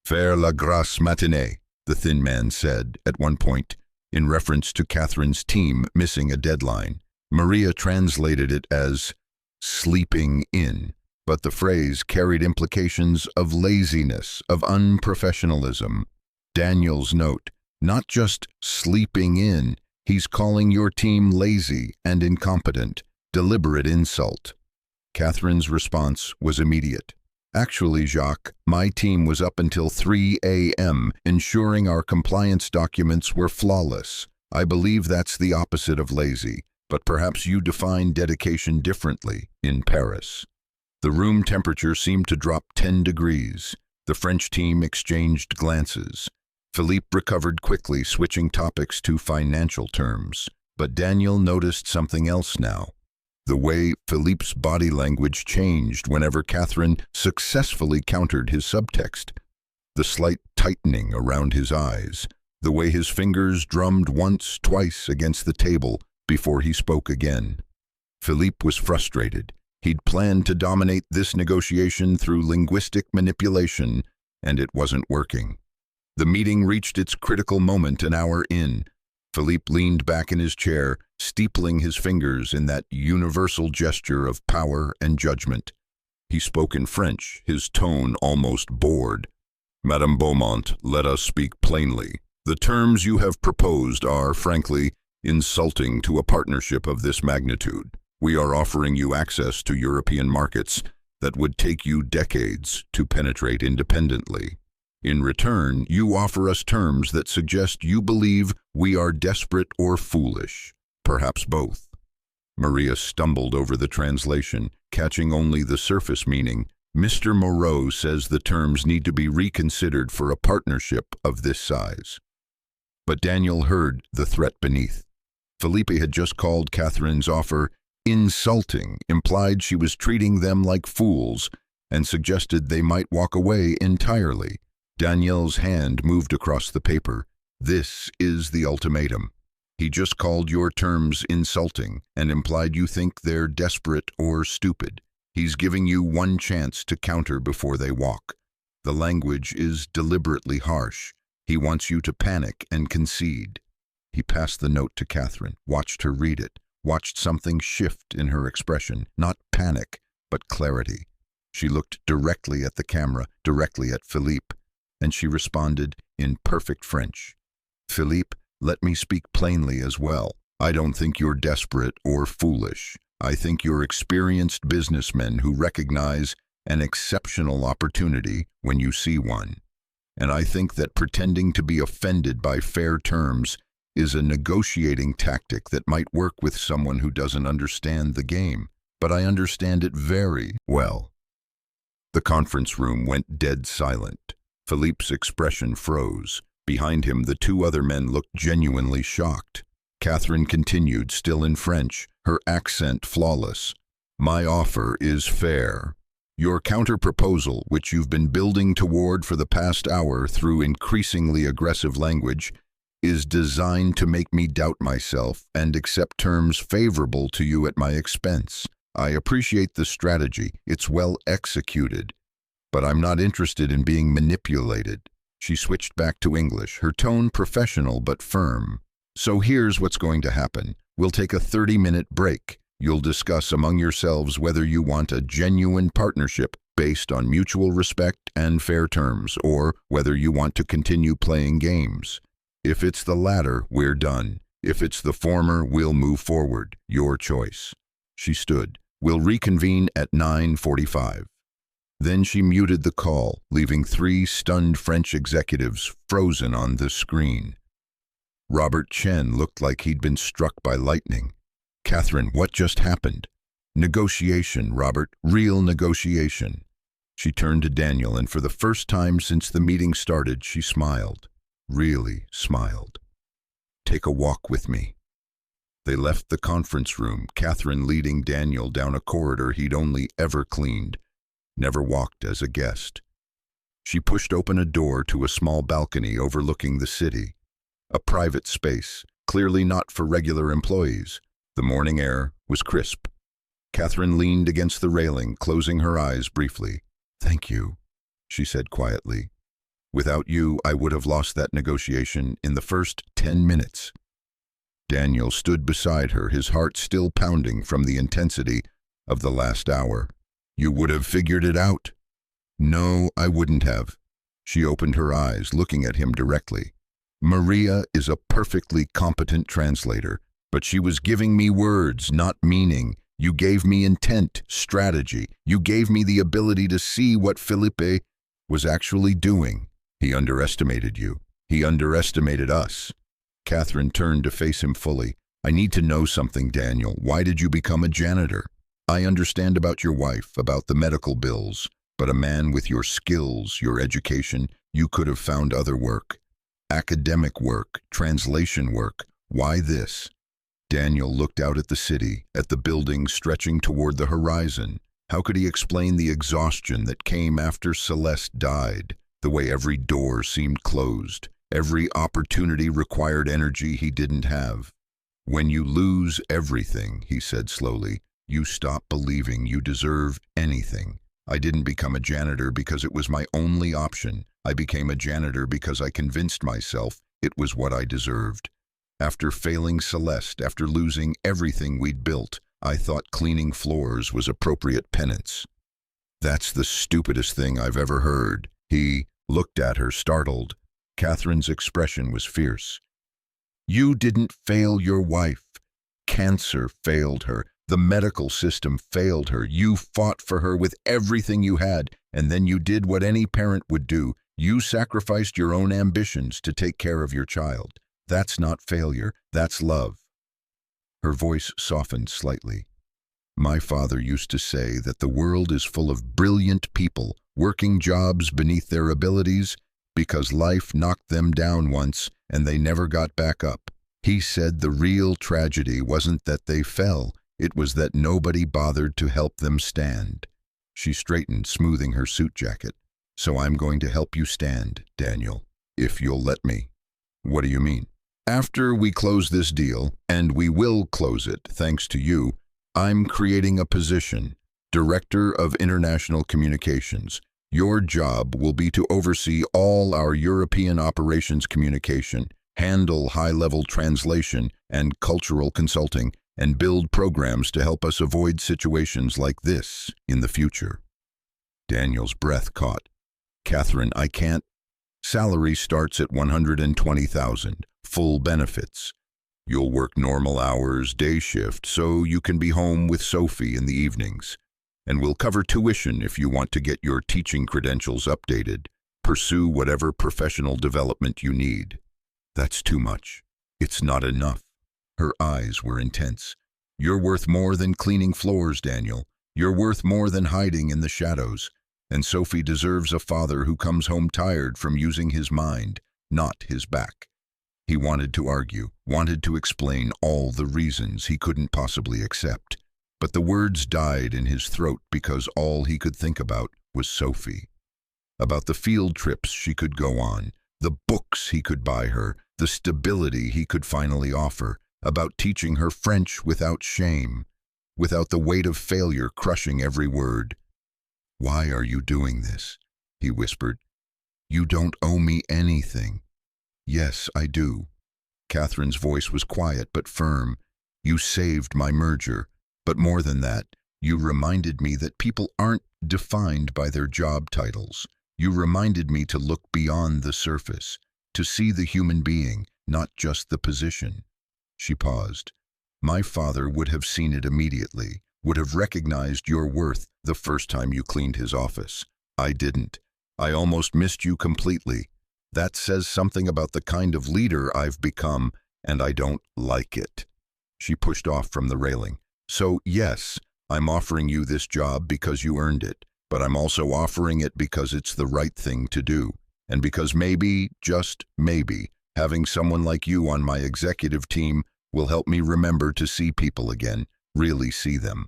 "Faire la grasse matinée," the thin man said at one point, in reference to Catherine's team missing a deadline. Maria translated it as sleeping in, but the phrase carried implications of laziness, of unprofessionalism. Daniel's note, not just sleeping in, he's calling your team lazy and incompetent, deliberate insult. Catherine's response was immediate. "Actually, Jacques, my team was up until 3 a.m. ensuring our compliance documents were flawless. I believe that's the opposite of lazy, but perhaps you define dedication differently in Paris." The room temperature seemed to drop 10 degrees. The French team exchanged glances. Philippe recovered quickly, switching topics to financial terms. But Daniel noticed something else now. The way Philippe's body language changed whenever Catherine successfully countered his subtext. The slight tightening around his eyes, the way his fingers drummed once, twice against the table before he spoke again. Philippe was frustrated. He'd planned to dominate this negotiation through linguistic manipulation, and it wasn't working. The meeting reached its critical moment an hour in. Philippe leaned back in his chair, steepling his fingers in that universal gesture of power and judgment. He spoke in French, his tone almost bored. "Madame Beaumont, let us speak plainly. The terms you have proposed are, frankly, insulting to a partnership of this magnitude. We are offering you access to European markets that would take you decades to penetrate independently. In return, you offer us terms that suggest you believe we are desperate or foolish, perhaps both." Maria stumbled over the translation, catching only the surface meaning. "Mr. Moreau says the terms need to be reconsidered for a partnership of this size." But Daniel heard the threat beneath. Philippe had just called Catherine's offer insulting, implied she was treating them like fools, and suggested they might walk away entirely. Daniel's hand moved across the paper. "This is the ultimatum. He just called your terms insulting and implied you think they're desperate or stupid. He's giving you one chance to counter before they walk. The language is deliberately harsh. He wants you to panic and concede." He passed the note to Catherine, watched her read it, watched something shift in her expression, not panic, but clarity. She looked directly at the camera, directly at Philippe, and she responded in perfect French. Philippe, let me speak plainly as well. I don't think you're desperate or foolish. I think you're experienced businessmen who recognize an exceptional opportunity when you see one. And I think that pretending to be offended by fair terms is a negotiating tactic that might work with someone who doesn't understand the game. But I understand it very well. The conference room went dead silent. Philippe's expression froze. Behind him, the two other men looked genuinely shocked. Catherine continued, still in French, her accent flawless. My offer is fair. Your counter-proposal, which you've been building toward for the past hour through increasingly aggressive language, is designed to make me doubt myself and accept terms favorable to you at my expense. I appreciate the strategy. It's well executed. But I'm not interested in being manipulated. She switched back to English, her tone professional but firm. So here's what's going to happen. We'll take a 30-minute break. You'll discuss among yourselves whether you want a genuine partnership based on mutual respect and fair terms, or whether you want to continue playing games. If it's the latter, we're done. If it's the former, we'll move forward. Your choice. She stood. We'll reconvene at 9:45. Then she muted the call, leaving 3 stunned French executives frozen on the screen. Robert Chen looked like he'd been struck by lightning. Catherine, what just happened? Negotiation, Robert, real negotiation. She turned to Daniel, and for the first time since the meeting started, she smiled. Really smiled. Take a walk with me. They left the conference room, Catherine leading Daniel down a corridor he'd only ever cleaned, never walked as a guest. She pushed open a door to a small balcony overlooking the city. A private space, clearly not for regular employees. The morning air was crisp. Catherine leaned against the railing, closing her eyes briefly. Thank you, she said quietly. Without you, I would have lost that negotiation in the first 10 minutes. Daniel stood beside her, his heart still pounding from the intensity of the last hour. You would have figured it out. No, I wouldn't have. She opened her eyes, looking at him directly. Maria is a perfectly competent translator, but she was giving me words, not meaning. You gave me intent, strategy. You gave me the ability to see what Felipe was actually doing. He underestimated you. He underestimated us. Catherine turned to face him fully. I need to know something, Daniel. Why did you become a janitor? I understand about your wife, about the medical bills, but a man with your skills, your education, you could have found other work. Academic work, translation work. Why this? Daniel looked out at the city, at the buildings stretching toward the horizon. How could he explain the exhaustion that came after Celeste died? The way every door seemed closed. Every opportunity required energy he didn't have. When you lose everything, he said slowly, you stop believing you deserve anything. I didn't become a janitor because it was my only option. I became a janitor because I convinced myself it was what I deserved. After failing Celeste, after losing everything we'd built, I thought cleaning floors was appropriate penance. That's the stupidest thing I've ever heard. He looked at her, startled. Catherine's expression was fierce. You didn't fail your wife. Cancer failed her. The medical system failed her. You fought for her with everything you had, and then you did what any parent would do. You sacrificed your own ambitions to take care of your child. That's not failure. That's love. Her voice softened slightly. My father used to say that the world is full of brilliant people working jobs beneath their abilities because life knocked them down once and they never got back up. He said the real tragedy wasn't that they fell, it was that nobody bothered to help them stand. She straightened, smoothing her suit jacket. So I'm going to help you stand, Daniel, if you'll let me. What do you mean? After we close this deal, and we will close it thanks to you, I'm creating a position, Director of International Communications. Your job will be to oversee all our European operations communication, handle high-level translation and cultural consulting, and build programs to help us avoid situations like this in the future. Daniel's breath caught. Catherine, I can't. Salary starts at $120,000, full benefits. You'll work normal hours, day shift, so you can be home with Sophie in the evenings. And we'll cover tuition if you want to get your teaching credentials updated. Pursue whatever professional development you need. That's too much. It's not enough. Her eyes were intense. You're worth more than cleaning floors, Daniel. You're worth more than hiding in the shadows. And Sophie deserves a father who comes home tired from using his mind, not his back. He wanted to argue, wanted to explain all the reasons he couldn't possibly accept. But the words died in his throat because all he could think about was Sophie. About the field trips she could go on, the books he could buy her, the stability he could finally offer, about teaching her French without shame, without the weight of failure crushing every word. Why are you doing this? He whispered. You don't owe me anything. Yes, I do. Catherine's voice was quiet but firm. You saved my merger, but more than that, you reminded me that people aren't defined by their job titles. You reminded me to look beyond the surface, to see the human being, not just the position. She paused. My father would have seen it immediately, would have recognized your worth the first time you cleaned his office. I didn't. I almost missed you completely. That says something about the kind of leader I've become, and I don't like it. She pushed off from the railing. So, yes, I'm offering you this job because you earned it, but I'm also offering it because it's the right thing to do, and because maybe, just maybe, having someone like you on my executive team will help me remember to see people again, really see them.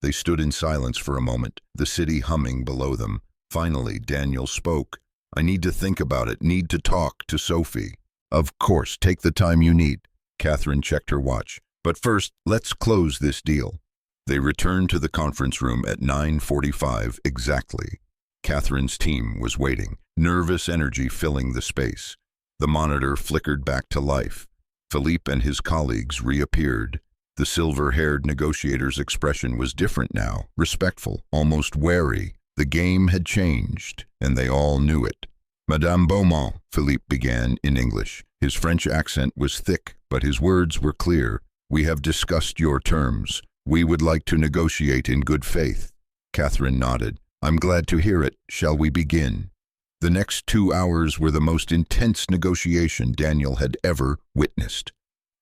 They stood in silence for a moment, the city humming below them. Finally, Daniel spoke. I need to think about it, need to talk to Sophie. Of course, take the time you need. Catherine checked her watch. But first, let's close this deal. They returned to the conference room at 9:45 exactly. Catherine's team was waiting, nervous energy filling the space. The monitor flickered back to life. Philippe and his colleagues reappeared. The silver-haired negotiator's expression was different now, respectful, almost wary. The game had changed, and they all knew it. Madame Beaumont, Philippe began in English. His French accent was thick, but his words were clear. We have discussed your terms. We would like to negotiate in good faith. Catherine nodded. I'm glad to hear it. Shall we begin? The next 2 hours were the most intense negotiation Daniel had ever witnessed.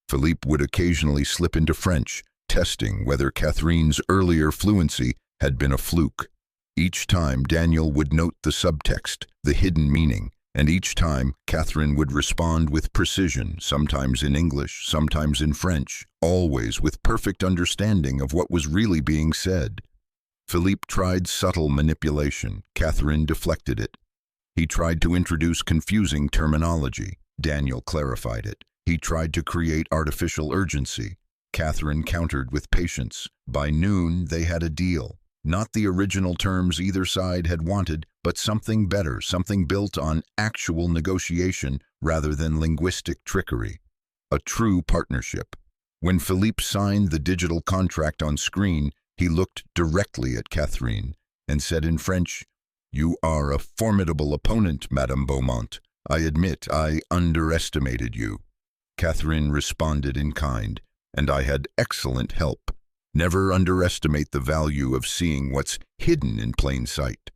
Philippe would occasionally slip into French, testing whether Catherine's earlier fluency had been a fluke. Each time Daniel would note the subtext, the hidden meaning, and each time Catherine would respond with precision, sometimes in English, sometimes in French, always with perfect understanding of what was really being said. Philippe tried subtle manipulation. Catherine deflected it. He tried to introduce confusing terminology. Daniel clarified it. He tried to create artificial urgency. Catherine countered with patience. By noon, they had a deal. Not the original terms either side had wanted, but something better, something built on actual negotiation rather than linguistic trickery. A true partnership. When Philippe signed the digital contract on screen, he looked directly at Catherine and said in French, You are a formidable opponent, Madame Beaumont. I admit I underestimated you. Catherine responded in kind, and I had excellent help. Never underestimate the value of seeing what's hidden in plain sight.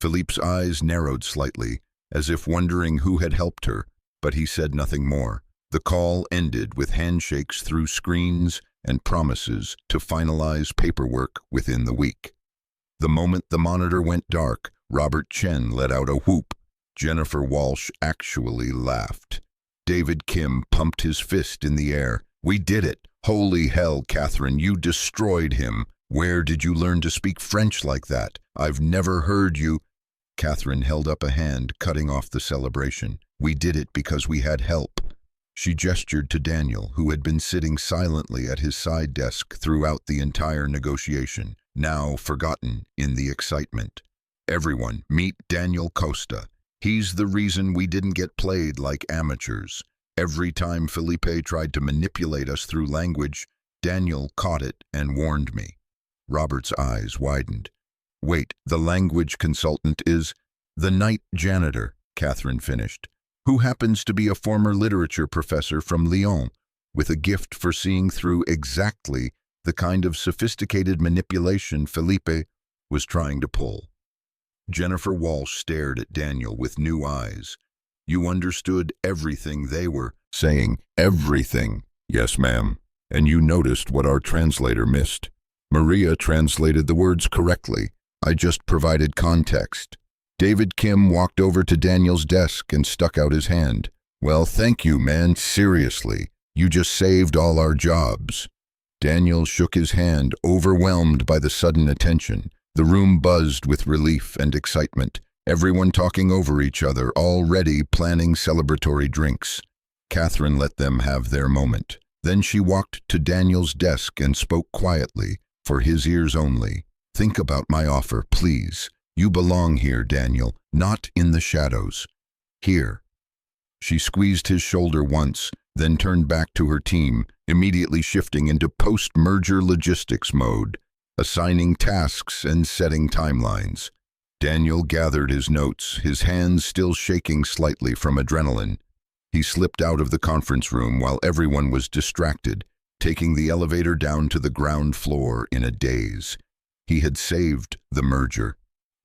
Philippe's eyes narrowed slightly, as if wondering who had helped her, but he said nothing more. The call ended with handshakes through screens and promises to finalize paperwork within the week. The moment the monitor went dark, Robert Chen let out a whoop. Jennifer Walsh actually laughed. David Kim pumped his fist in the air. We did it. Holy hell, Catherine, you destroyed him. Where did you learn to speak French like that? I've never heard you. Catherine held up a hand, cutting off the celebration. We did it because we had help. She gestured to Daniel, who had been sitting silently at his side desk throughout the entire negotiation, now forgotten in the excitement. Everyone, meet Daniel Costa. He's the reason we didn't get played like amateurs. Every time Felipe tried to manipulate us through language, Daniel caught it and warned me. Robert's eyes widened. Wait, the language consultant is the night janitor, Catherine finished, who happens to be a former literature professor from Lyon, with a gift for seeing through exactly the kind of sophisticated manipulation Felipe was trying to pull. Jennifer Walsh stared at Daniel with new eyes. You understood everything they were saying. Everything. Yes, ma'am. And you noticed what our translator missed. Maria translated the words correctly. I just provided context. David Kim walked over to Daniel's desk and stuck out his hand. Well, thank you, man. Seriously. You just saved all our jobs. Daniel shook his hand, overwhelmed by the sudden attention. The room buzzed with relief and excitement, everyone talking over each other, already planning celebratory drinks. Catherine let them have their moment. Then she walked to Daniel's desk and spoke quietly, for his ears only. Think about my offer, please. You belong here, Daniel, not in the shadows. Here. She squeezed his shoulder once, then turned back to her team, immediately shifting into post-merger logistics mode, assigning tasks and setting timelines. Daniel gathered his notes, his hands still shaking slightly from adrenaline. He slipped out of the conference room while everyone was distracted, taking the elevator down to the ground floor in a daze. He had saved the merger.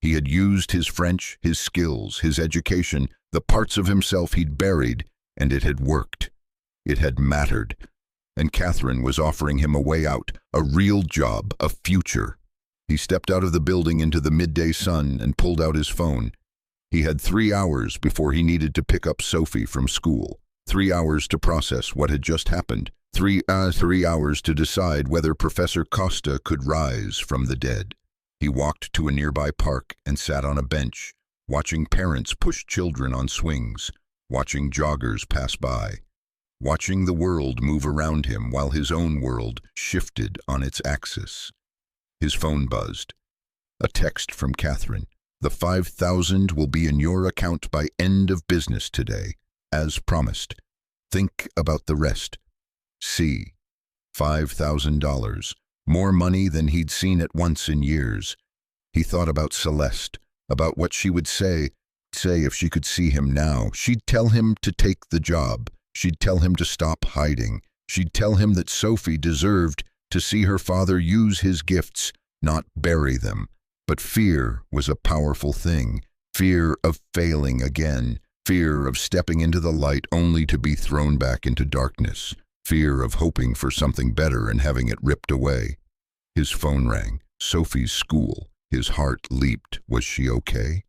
He had used his French, his skills, his education, the parts of himself he'd buried, and it had worked. It had mattered. And Catherine was offering him a way out, a real job, a future. He stepped out of the building into the midday sun and pulled out his phone. He had 3 hours before he needed to pick up Sophie from school. 3 hours to process what had just happened. 3 hours to decide whether Professor Costa could rise from the dead. He walked to a nearby park and sat on a bench, watching parents push children on swings, watching joggers pass by, watching the world move around him while his own world shifted on its axis. His phone buzzed. A text from Catherine. The $5,000 will be in your account by end of business today, as promised. Think about the rest. See. $5,000. More money than he'd seen at once in years. He thought about Celeste, about what she would say if she could see him now. She'd tell him to take the job. She'd tell him to stop hiding. She'd tell him that Sophie deserved to see her father use his gifts, not bury them. But fear was a powerful thing. Fear of failing again. Fear of stepping into the light only to be thrown back into darkness. Fear of hoping for something better and having it ripped away. His phone rang. Sophie's school. His heart leaped. Was she okay?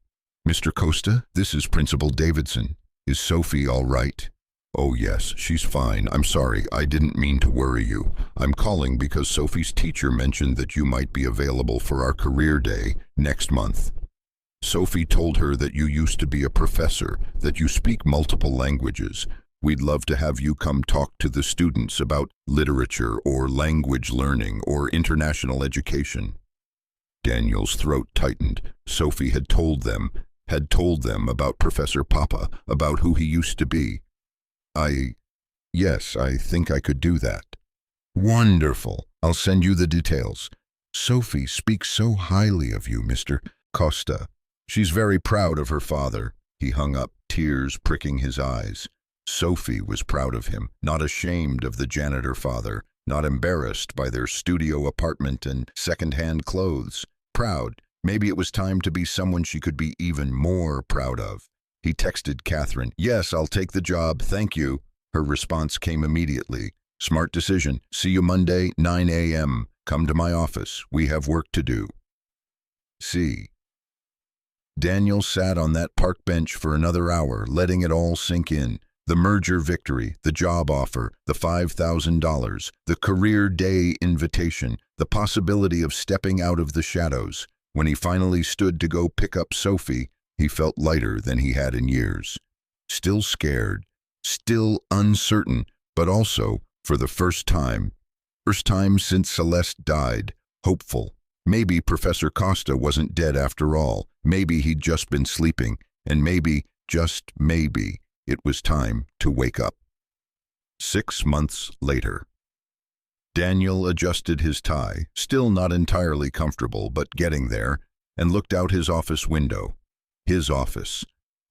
Mr. Costa, this is Principal Davidson. Is Sophie all right? Oh yes, she's fine. I'm sorry, I didn't mean to worry you. I'm calling because Sophie's teacher mentioned that you might be available for our career day next month. Sophie told her that you used to be a professor, that you speak multiple languages. We'd love to have you come talk to the students about literature or language learning or international education. Daniel's throat tightened. Sophie had told them about Professor Papa, about who he used to be. Yes, I think I could do that. Wonderful. I'll send you the details. Sophie speaks so highly of you, Mr. Costa. She's very proud of her father. He hung up, tears pricking his eyes. Sophie was proud of him, not ashamed of the janitor father, not embarrassed by their studio apartment and second-hand clothes. Proud. Maybe it was time to be someone she could be even more proud of. He texted Catherine, "Yes, I'll take the job, thank you." Her response came immediately. "Smart decision. See you Monday, 9 a.m. Come to my office. We have work to do." See. Daniel sat on that park bench for another hour, letting it all sink in. The merger victory, the job offer, the $5,000, the career day invitation, the possibility of stepping out of the shadows. When he finally stood to go pick up Sophie, he felt lighter than he had in years. Still scared, still uncertain, but also, for the first time since Celeste died, hopeful. Maybe Professor Costa wasn't dead after all. Maybe he'd just been sleeping, and maybe, just maybe, it was time to wake up. 6 months later. Daniel adjusted his tie, still not entirely comfortable, but getting there, and looked out his office window. His office.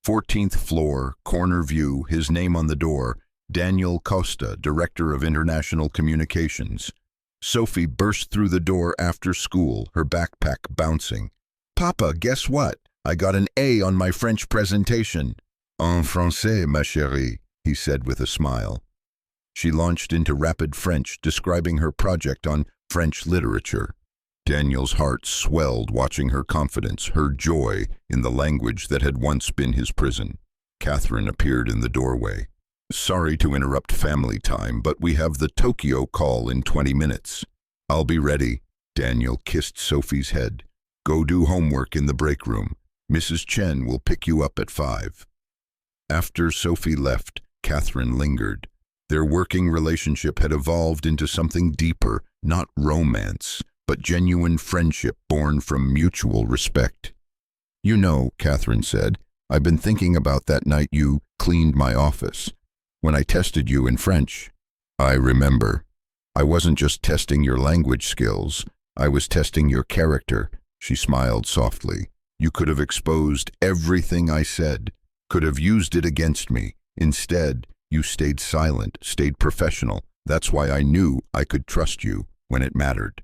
14th floor, corner view, his name on the door, Daniel Costa, Director of International Communications. Sophie burst through the door after school, her backpack bouncing. "Papa, guess what? I got an A on my French presentation." "En français, ma chérie," he said with a smile. She launched into rapid French, describing her project on French literature. Daniel's heart swelled watching her confidence, her joy in the language that had once been his prison. Catherine appeared in the doorway. "Sorry to interrupt family time, but we have the Tokyo call in 20 minutes. "I'll be ready." Daniel kissed Sophie's head. "Go do homework in the break room. Mrs. Chen will pick you up at 5. After Sophie left, Catherine lingered. Their working relationship had evolved into something deeper, not romance, but genuine friendship born from mutual respect. "You know," Catherine said, "I've been thinking about that night you cleaned my office. When I tested you in French." "I remember. I wasn't just testing your language skills. I was testing your character." She smiled softly. "You could have exposed everything I said, could have used it against me. Instead, you stayed silent, stayed professional. That's why I knew I could trust you when it mattered."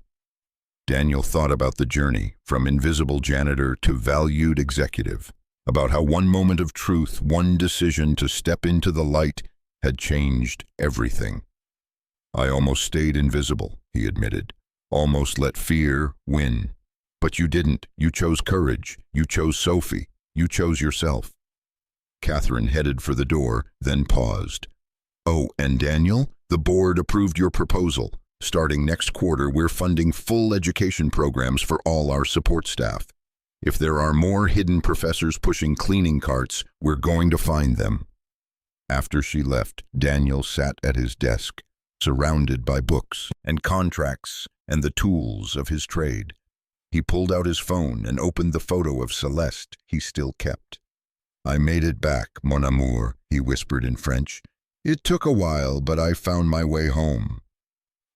Daniel thought about the journey, from invisible janitor to valued executive, about how one moment of truth, one decision to step into the light had changed everything. "I almost stayed invisible," he admitted. "Almost let fear win. But you didn't. You chose courage. You chose Sophie. You chose yourself." Catherine headed for the door, then paused. "Oh, and Daniel, the board approved your proposal. Starting next quarter, we're funding full education programs for all our support staff. If there are more hidden professors pushing cleaning carts, we're going to find them." After she left, Daniel sat at his desk, surrounded by books and contracts and the tools of his trade. He pulled out his phone and opened the photo of Celeste he still kept. "I made it back, mon amour," he whispered in French. "It took a while, but I found my way home."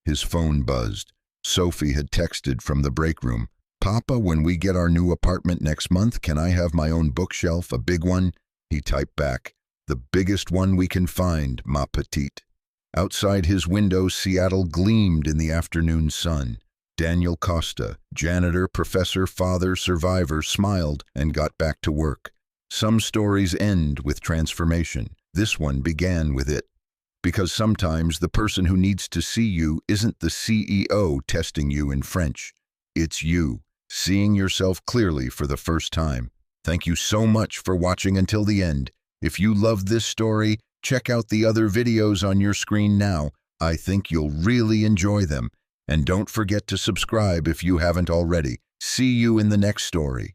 His phone buzzed. Sophie had texted from the break room. "Papa, when we get our new apartment next month, can I have my own bookshelf, a big one?" He typed back, "The biggest one we can find, ma petite." Outside his window, Seattle gleamed in the afternoon sun. Daniel Costa, janitor, professor, father, survivor, smiled and got back to work. Some stories end with transformation. This one began with it. Because sometimes the person who needs to see you isn't the CEO testing you in French. It's you, seeing yourself clearly for the first time. Thank you so much for watching until the end. If you loved this story, check out the other videos on your screen now. I think you'll really enjoy them. And don't forget to subscribe if you haven't already. See you in the next story.